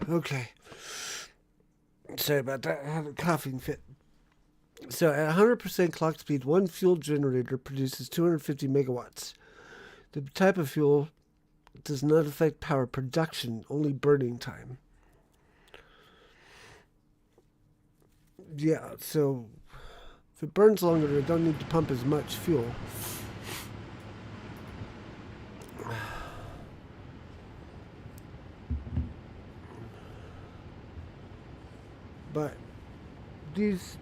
Okay. Sorry about that. I had a coughing fit. So at 100% clock speed, one fuel generator produces 250 megawatts. The type of fuel does not affect power production, only burning time. Yeah, so if it burns longer, it don't need to pump as much fuel. But these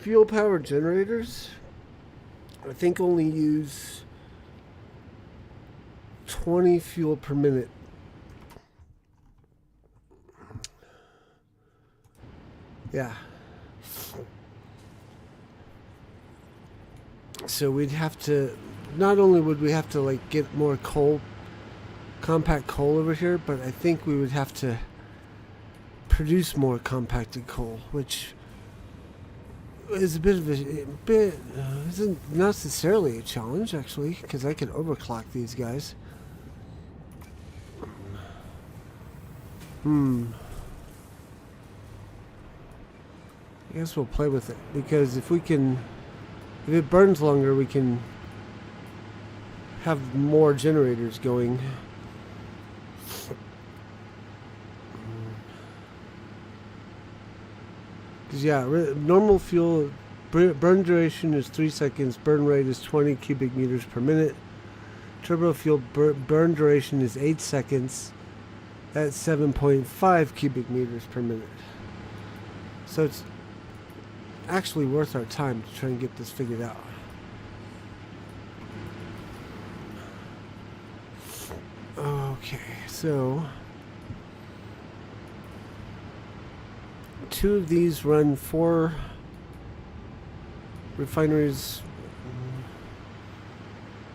fuel power generators, I think, only use 20 fuel per minute. Yeah. So we'd have to, not only would we have to like get more coal, compact coal over here, but I think we would have to produce more compacted coal, which is a bit of isn't necessarily a challenge actually, because I could overclock these guys. I guess we'll play with it, because if it burns longer, we can have more generators going. Because yeah, normal fuel burn duration is 3 seconds, burn rate is 20 cubic meters per minute. Turbo fuel burn duration is 8 seconds at 7.5 cubic meters per minute. So it's actually worth our time to try and get this figured out. Okay, so 2 of these run 4 refineries,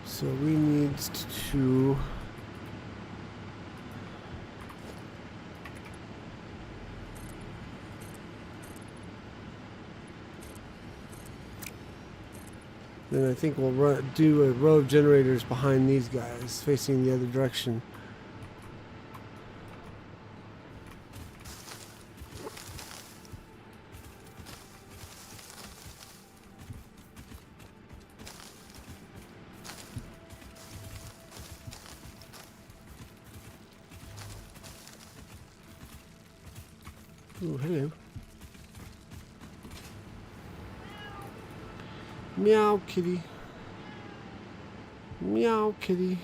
so we need to then I think we'll do a row of generators behind these guys facing the other direction. Oh, hello. Meow, kitty. Meow, kitty.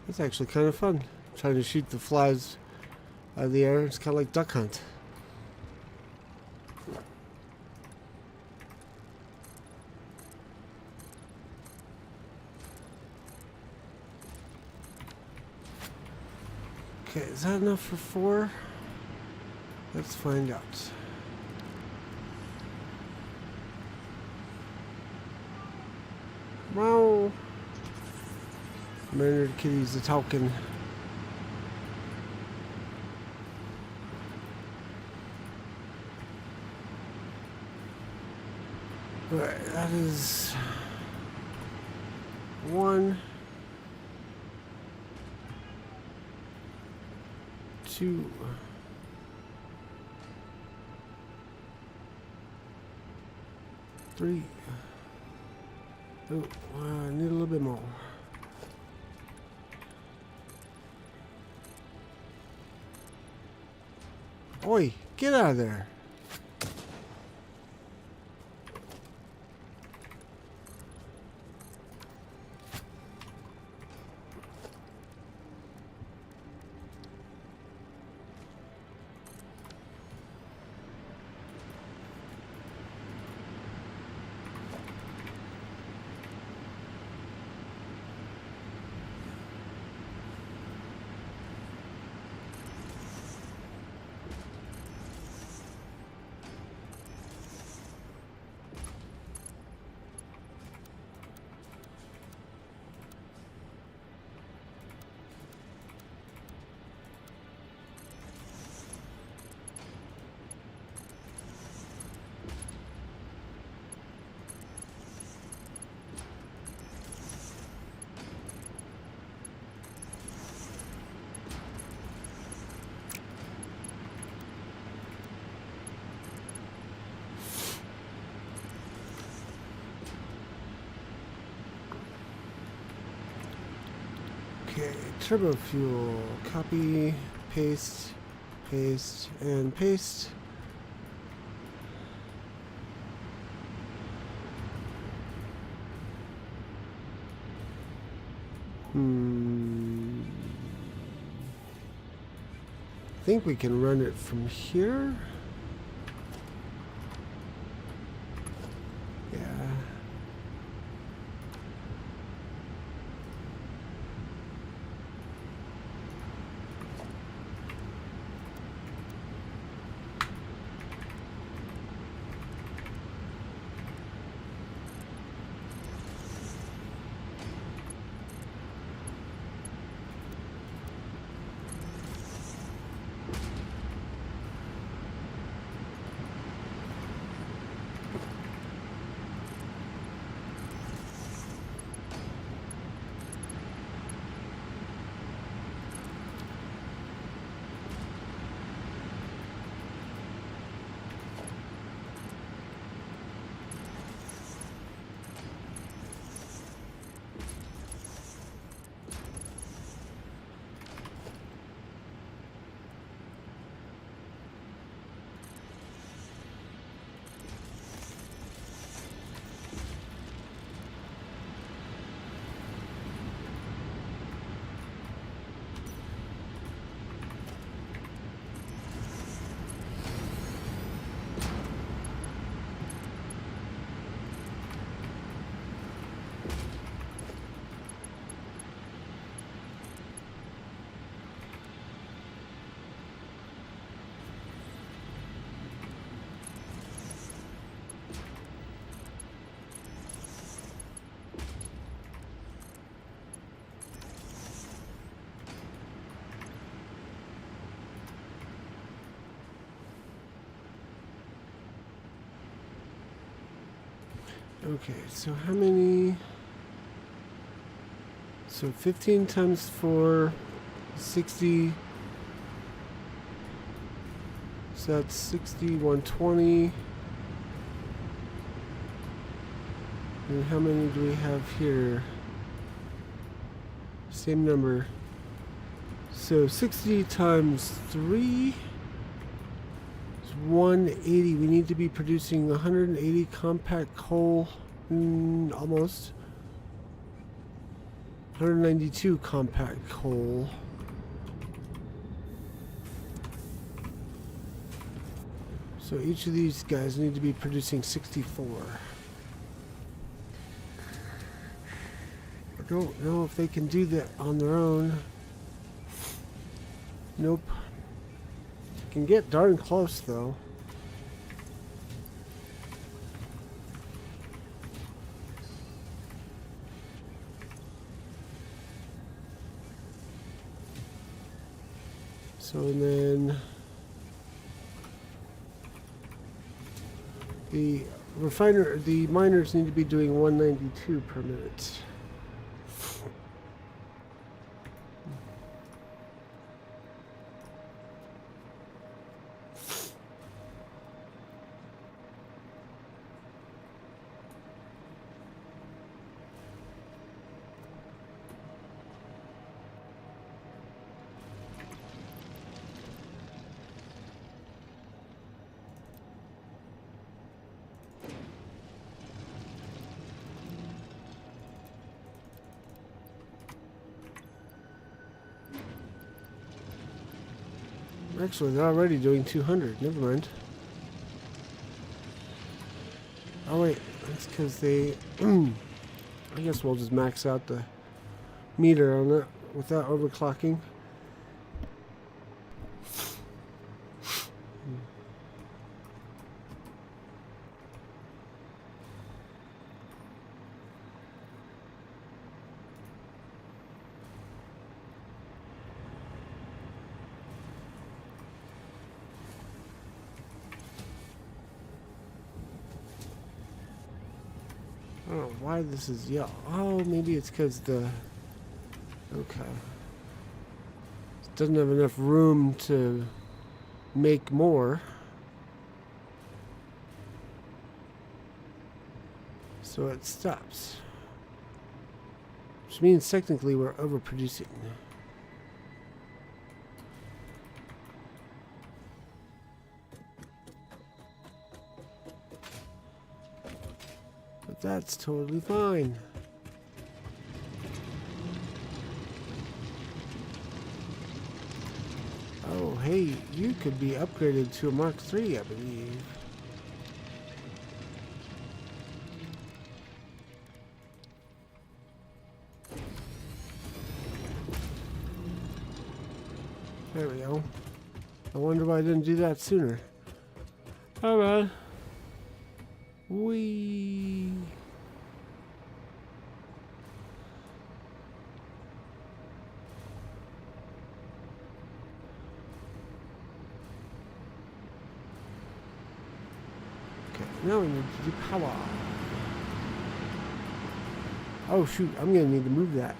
It's actually kind of fun, trying to shoot the flies out of the air. It's kind of like Duck Hunt. Okay, is that enough for 4? Let's find out. Wow. Maynard Kitty's a talking. Alright, that is 1, 2, 3. Oh, I need a little bit more. Oi, get out of there. Okay, turbo fuel. Copy, paste, paste, and paste. I think we can run it from here. Yeah. Okay, so how many? So 15 times 4, 60. So that's 60, 120. And how many do we have here? Same number. So 60 times 3 is 180. We need to be producing 180 compact coal. Almost. 192 compact coal. So each of these guys need to be producing 64. I don't know if they can do that on their own. Nope. Can get darn close though. So then the miners need to be doing 192 per minute. Actually, they're already doing 200. Never mind. Oh, wait. That's because they... I guess we'll just max out the meter on that without overclocking. I don't know why this is yellow. Oh, maybe it's because the... Okay. It doesn't have enough room to make more. So it stops. Which means technically we're overproducing. But that's totally fine. Oh, hey, you could be upgraded to a Mark III, I believe. There we go. I wonder why I didn't do that sooner. Alright. Whee! Okay, now we need to do power. Oh shoot, I'm gonna need to move that.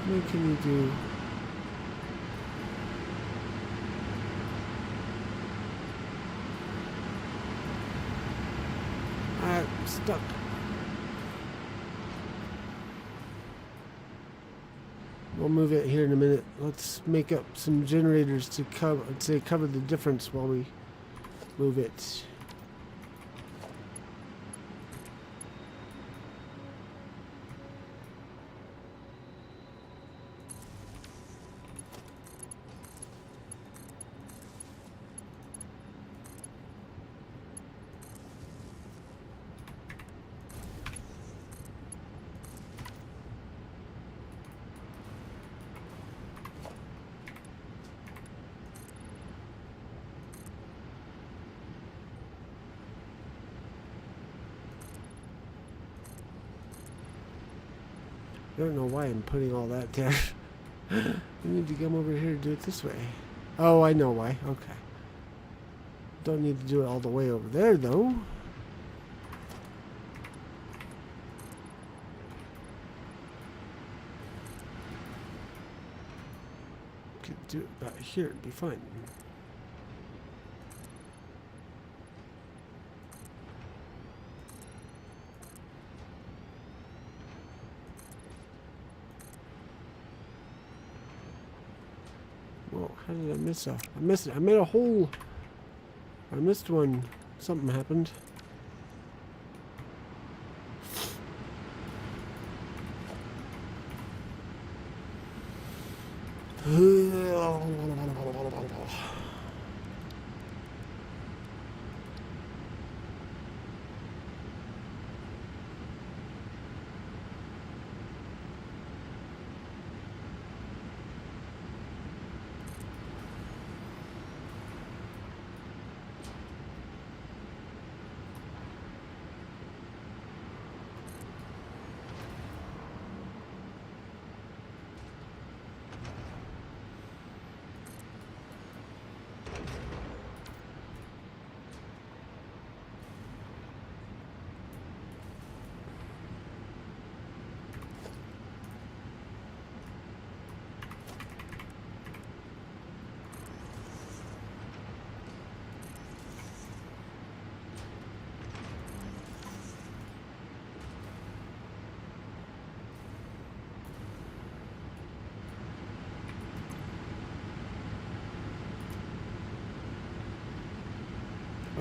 What can you do? I'm stuck. We'll move it here in a minute. Let's make up some generators to cover the difference while we move it. I don't know why I'm putting all that there. I need to come over here and do it this way. Oh, I know why. Okay. Don't need to do it all the way over there, though. Could do it about here. It'd be fine. Whoa, how did I miss a... I missed it. I made a hole. I missed one. Something happened.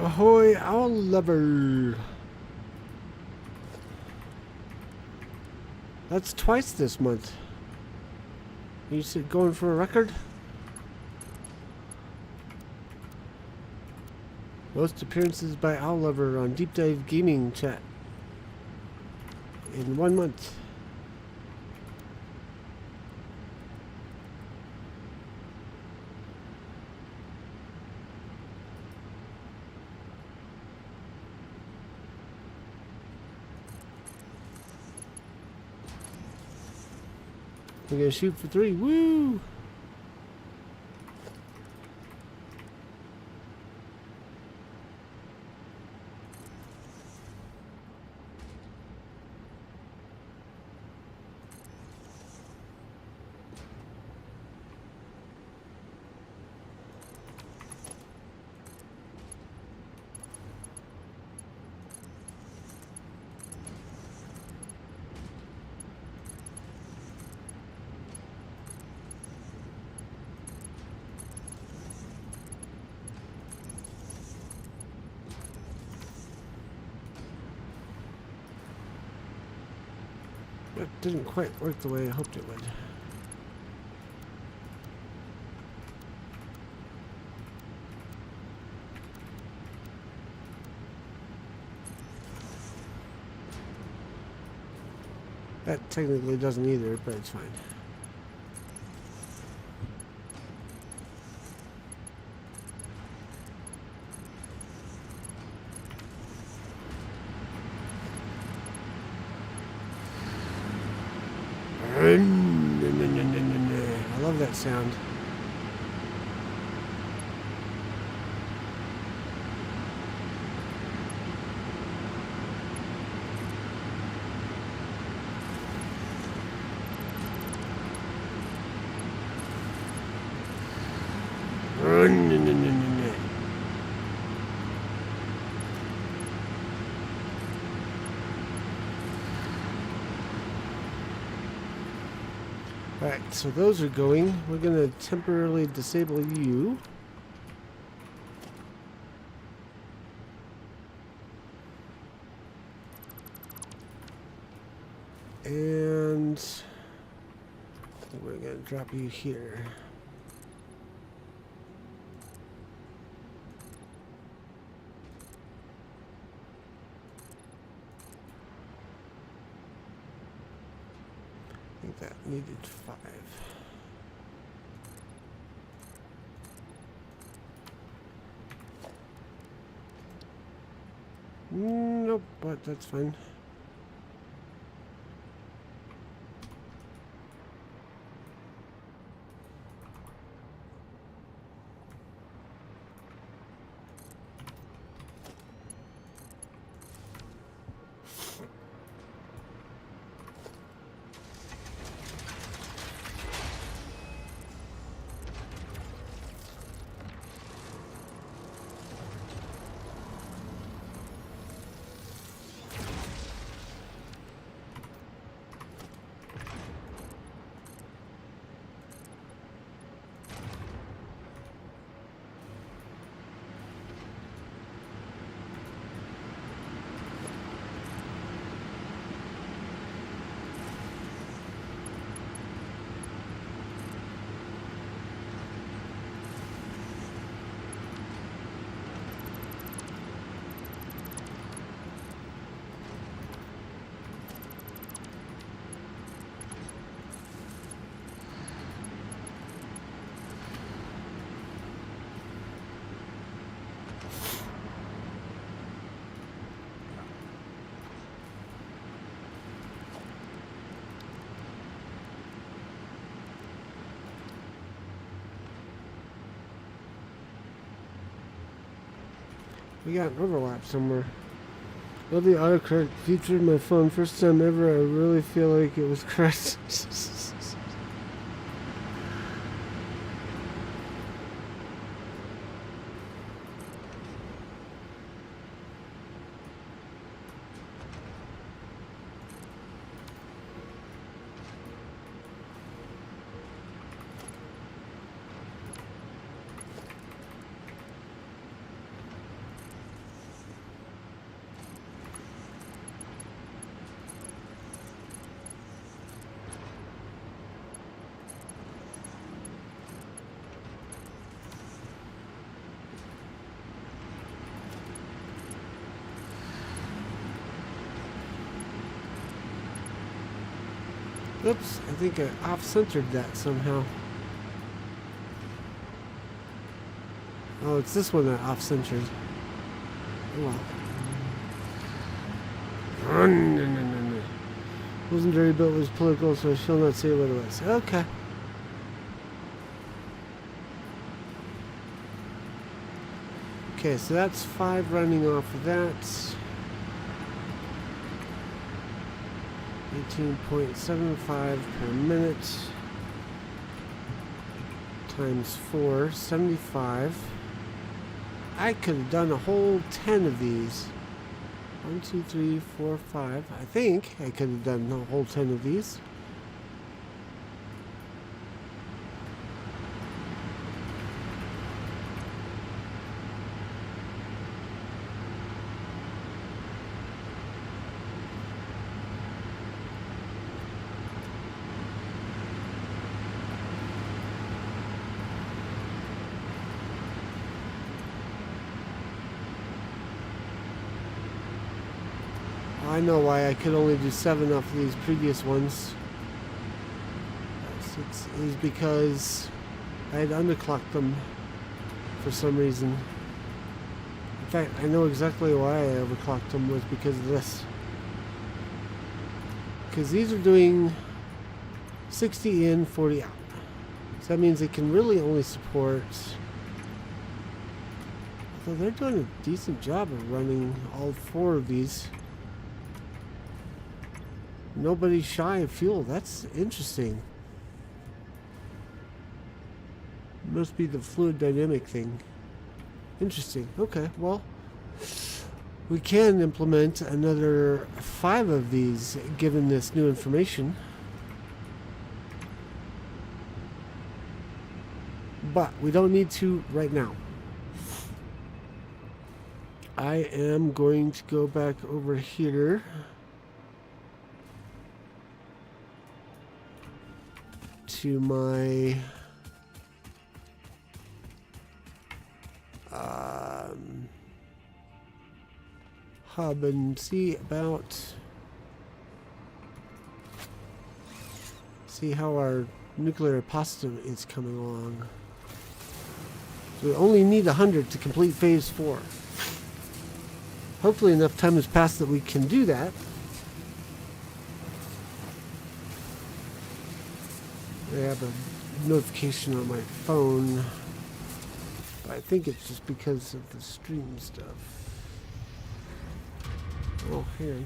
Ahoy, owl lover. That's twice this month. You said going for a record? Most appearances by Owl Lover on Deep Dive Gaming chat in 1 month. We're gonna shoot for 3. Woo! That didn't quite work the way I hoped it would. That technically doesn't either, but it's fine. I love that sound. Alright, so those are going. We're going to temporarily disable you. And we're going to drop you here. I think that needed 5. Nope, but that's fine. We got an overlap somewhere. Well, the autocorrect featured my phone. First time ever, I really feel like it was correct. Oops, I think I off-centered that somehow. Oh, it's this one that off-centered. Oh, well. No. Wasn't very built was political, so I shall not say what it was. Okay. Okay, so that's 5 running off of that. 18.75 per minute times 4, 75. I could have done a whole 10 of these. 1, 2, 3, 4, 5. I think I could have done a whole 10 of these. I know why I could only do 7 off these previous ones. 6 is because I had underclocked them for some reason. In fact, I know exactly why I overclocked them was because of this. Because these are doing 60 in, 40 out. So that means they can really only support... Although they're doing a decent job of running all 4 of these. Nobody's shy of fuel. That's interesting. Must be the fluid dynamic thing. Interesting. Okay, well, we can implement another 5 of these given this new information. But we don't need to right now. I am going to go back over here. To my hub and see how our nuclear pasta is coming along. So we only need 100 to complete phase 4. Hopefully enough time has passed that we can do that. I have a notification on my phone. But I think it's just because of the stream stuff. Oh, here.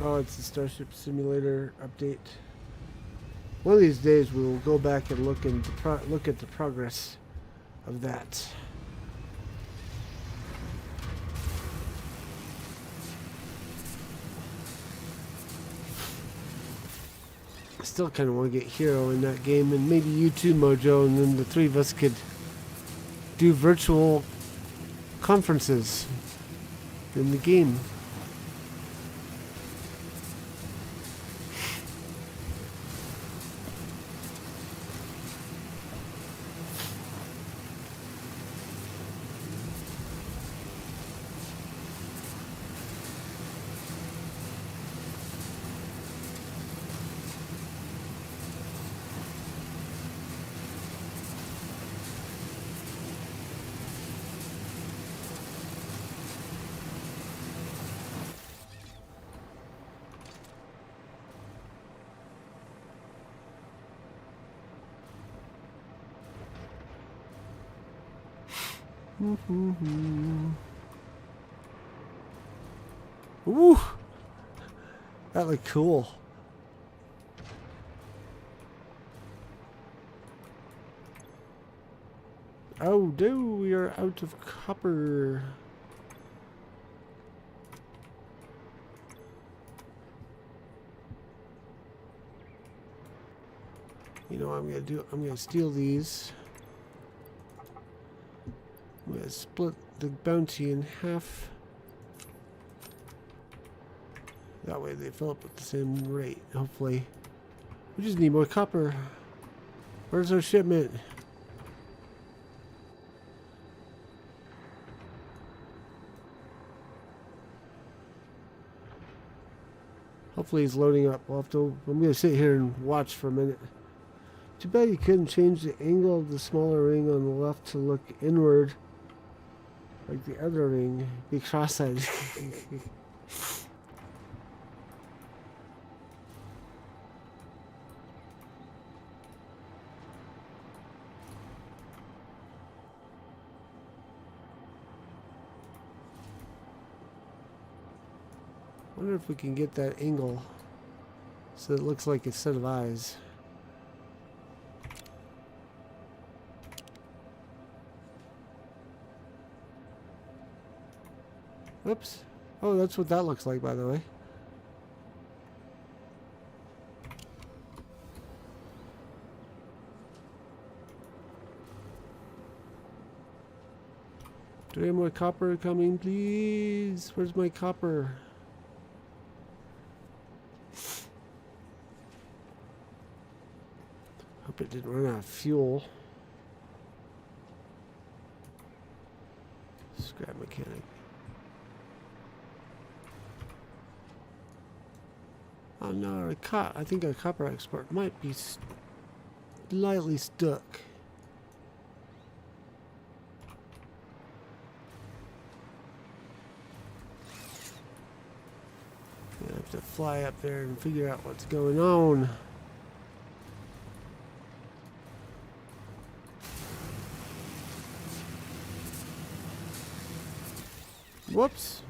Oh, it's the Starship Simulator update. One of these days we will go back and look at the progress of that. I still kind of want to get Hero in that game, and maybe you too, Mojo, and then the 3 of us could do virtual conferences in the game. Ooh, that looked cool. Oh, no, we are out of copper. You know what I'm gonna do? I'm gonna steal these. I'm gonna split the bounty in half. That way they fill up at the same rate, hopefully. We just need more copper. Where's our shipment? Hopefully he's loading up. We'll have to, I'm gonna sit here and watch for a minute. Too bad you couldn't change the angle of the smaller ring on the left to look inward like the other ring. Be cross-eyed. I wonder if we can get that angle so it looks like a set of eyes. Oops. Oh, that's what that looks like, by the way. Do we have more copper coming, please? Where's my copper? Hope it didn't run out of fuel. Scrap mechanic. Oh no, I think our copper export might be slightly stuck. I have to fly up there and figure out what's going on. Whoops.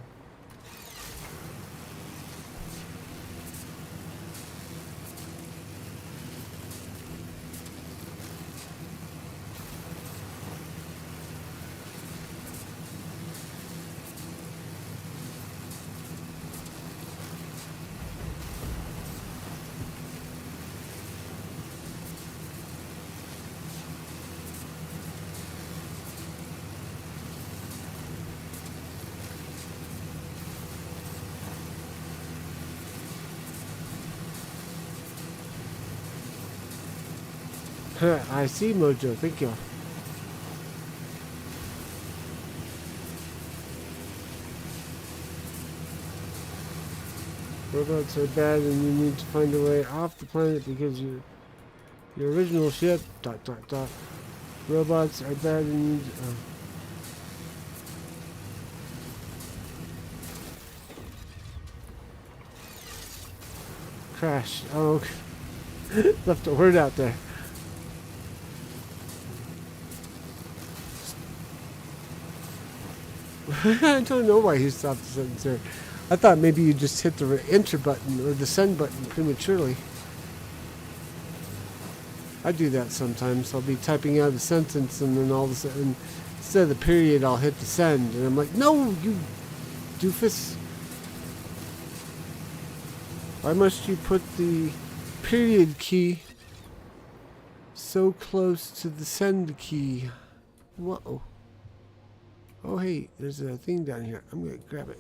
I see, Mojo. Thank you. Robots are bad and you need to find a way off the planet because your original ship... ... Robots are bad and you need... Crash. Oh, left a word out there. I don't know why he stopped the sentence there. I thought maybe you just hit the enter button or the send button prematurely. I do that sometimes. I'll be typing out a sentence and then all of a sudden, instead of the period, I'll hit the send. And I'm like, no, you doofus. Why must you put the period key so close to the send key? Whoa. Oh, hey, there's a thing down here. I'm going to grab it.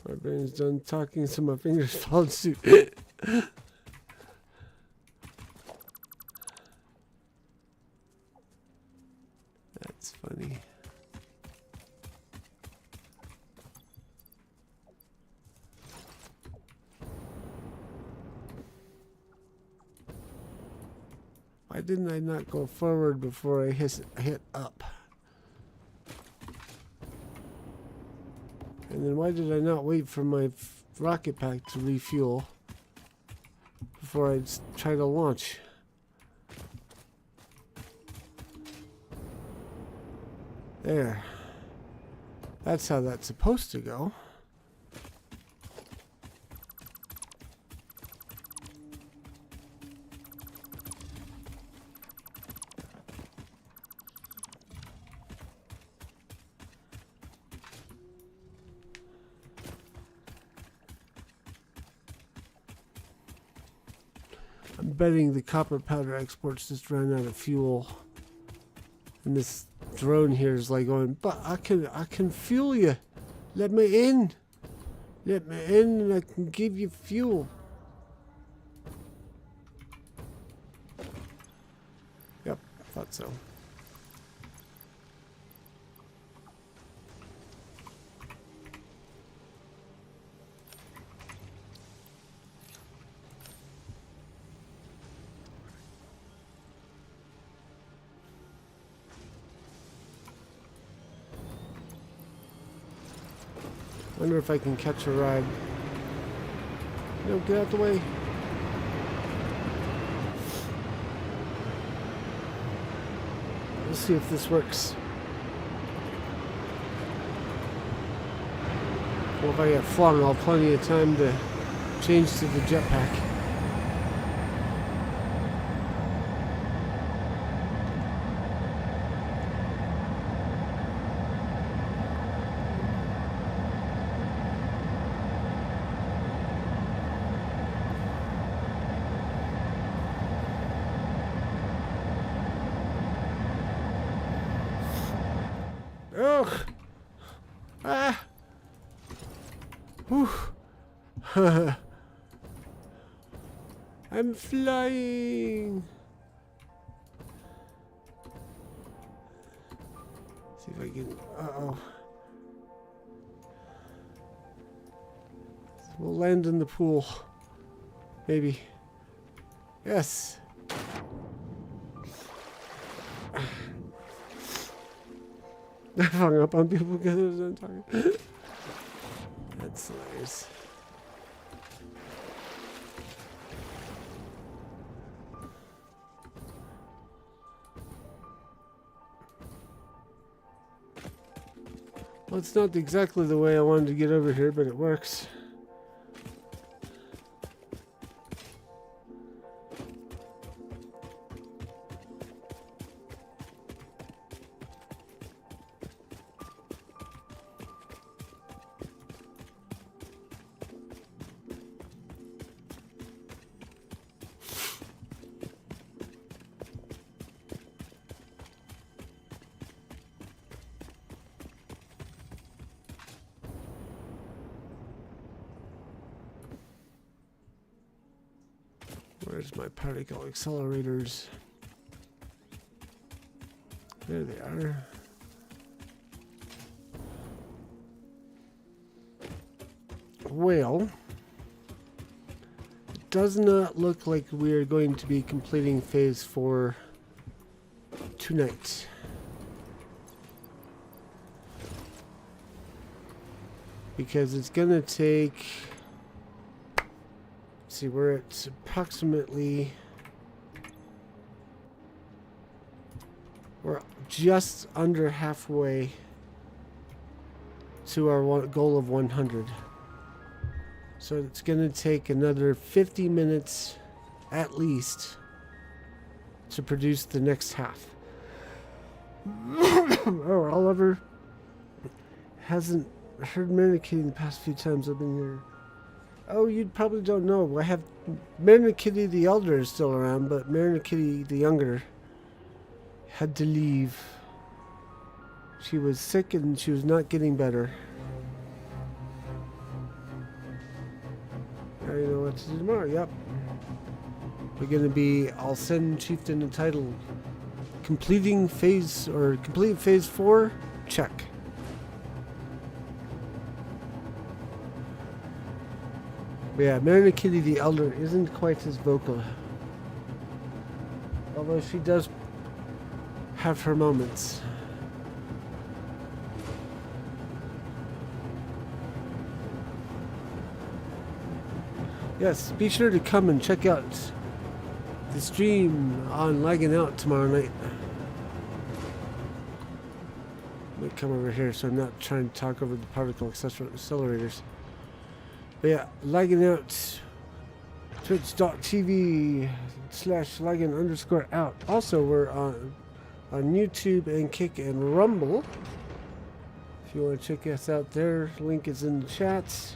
My brain's done talking, so my fingers followed suit. That's funny. Why didn't I not go forward before I hit up? And then why did I not wait for my rocket pack to refuel before I try to launch? There. That's how that's supposed to go. I'm betting the copper powder exports just ran out of fuel. And this drone here is like going, but I can fuel you. Let me in. Let me in and I can give you fuel. Yep, thought so. Wonder if I can catch a ride. No, get out the way. Let's see if this works. Well, if I get flung, I'll have plenty of time to change to the jetpack. Ugh. Ah. Whew. I'm flying. See if I can. Uh-oh. We'll land in the pool. Maybe. Yes. I hung up on people because I was done talking. That's nice. Well, it's not exactly the way I wanted to get over here, but it works. Where's my particle accelerators? There they are. Well, it does not look like we are going to be completing phase 4 tonight. Because it's gonna take, see, we're at approximately, we're just under halfway to our goal of 100. So it's going to take another 50 minutes at least to produce the next half. Oh, Oliver hasn't heard Mary Kitty the past few times I've been here. Oh, you probably don't know. I have Mary Kitty the Elder is still around, but Mary Kitty the Younger had to leave. She was sick and she was not getting better. Now you know what to do tomorrow. Yep. We're going to be, I'll send Chieftain the title. Complete phase 4? Check. But yeah, Mary Kitty the Elder isn't quite as vocal. Although she does have her moments. Yes, be sure to come and check out the stream on Lagging Out tomorrow night. Let me come over here so I'm not trying to talk over the particle accelerators. But yeah, Lagging Out, twitch.tv/lagging_out. Also, we're on YouTube and Kick and Rumble. If you want to check us out there, link is in the chat.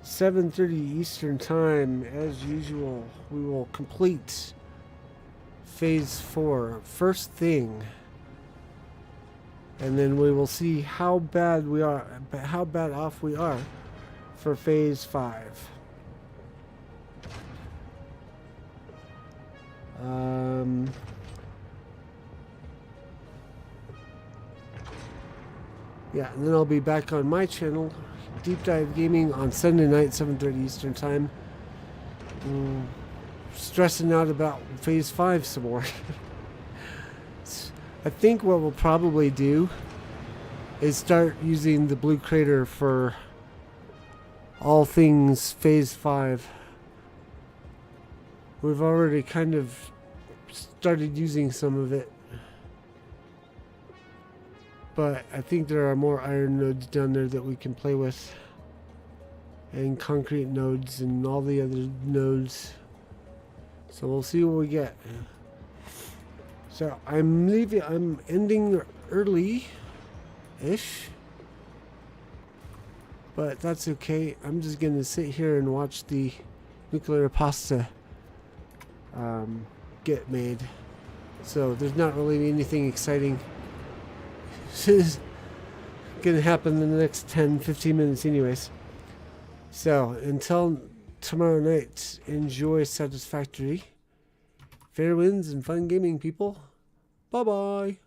7:30 Eastern Time, as usual. We will complete phase 4 first thing, and then we will see how bad off we are for phase 5. Yeah, and then I'll be back on my channel, Deep Dive Gaming, on Sunday night, 7:30 Eastern Time. Stressing out about phase 5 some more. I think what we'll probably do is start using the Blue Crater for all things phase 5. We've already kind of started using some of it, but I think there are more iron nodes down there that we can play with, and concrete nodes and all the other nodes. So we'll see what we get. So I'm ending early-ish, but that's okay. I'm just gonna sit here and watch the nuclear pasta get made. So there's not really anything exciting gonna happen in the next 10-15 minutes anyways. See So, until tomorrow night, enjoy Satisfactory. Fair winds and fun gaming, people. Bye-bye.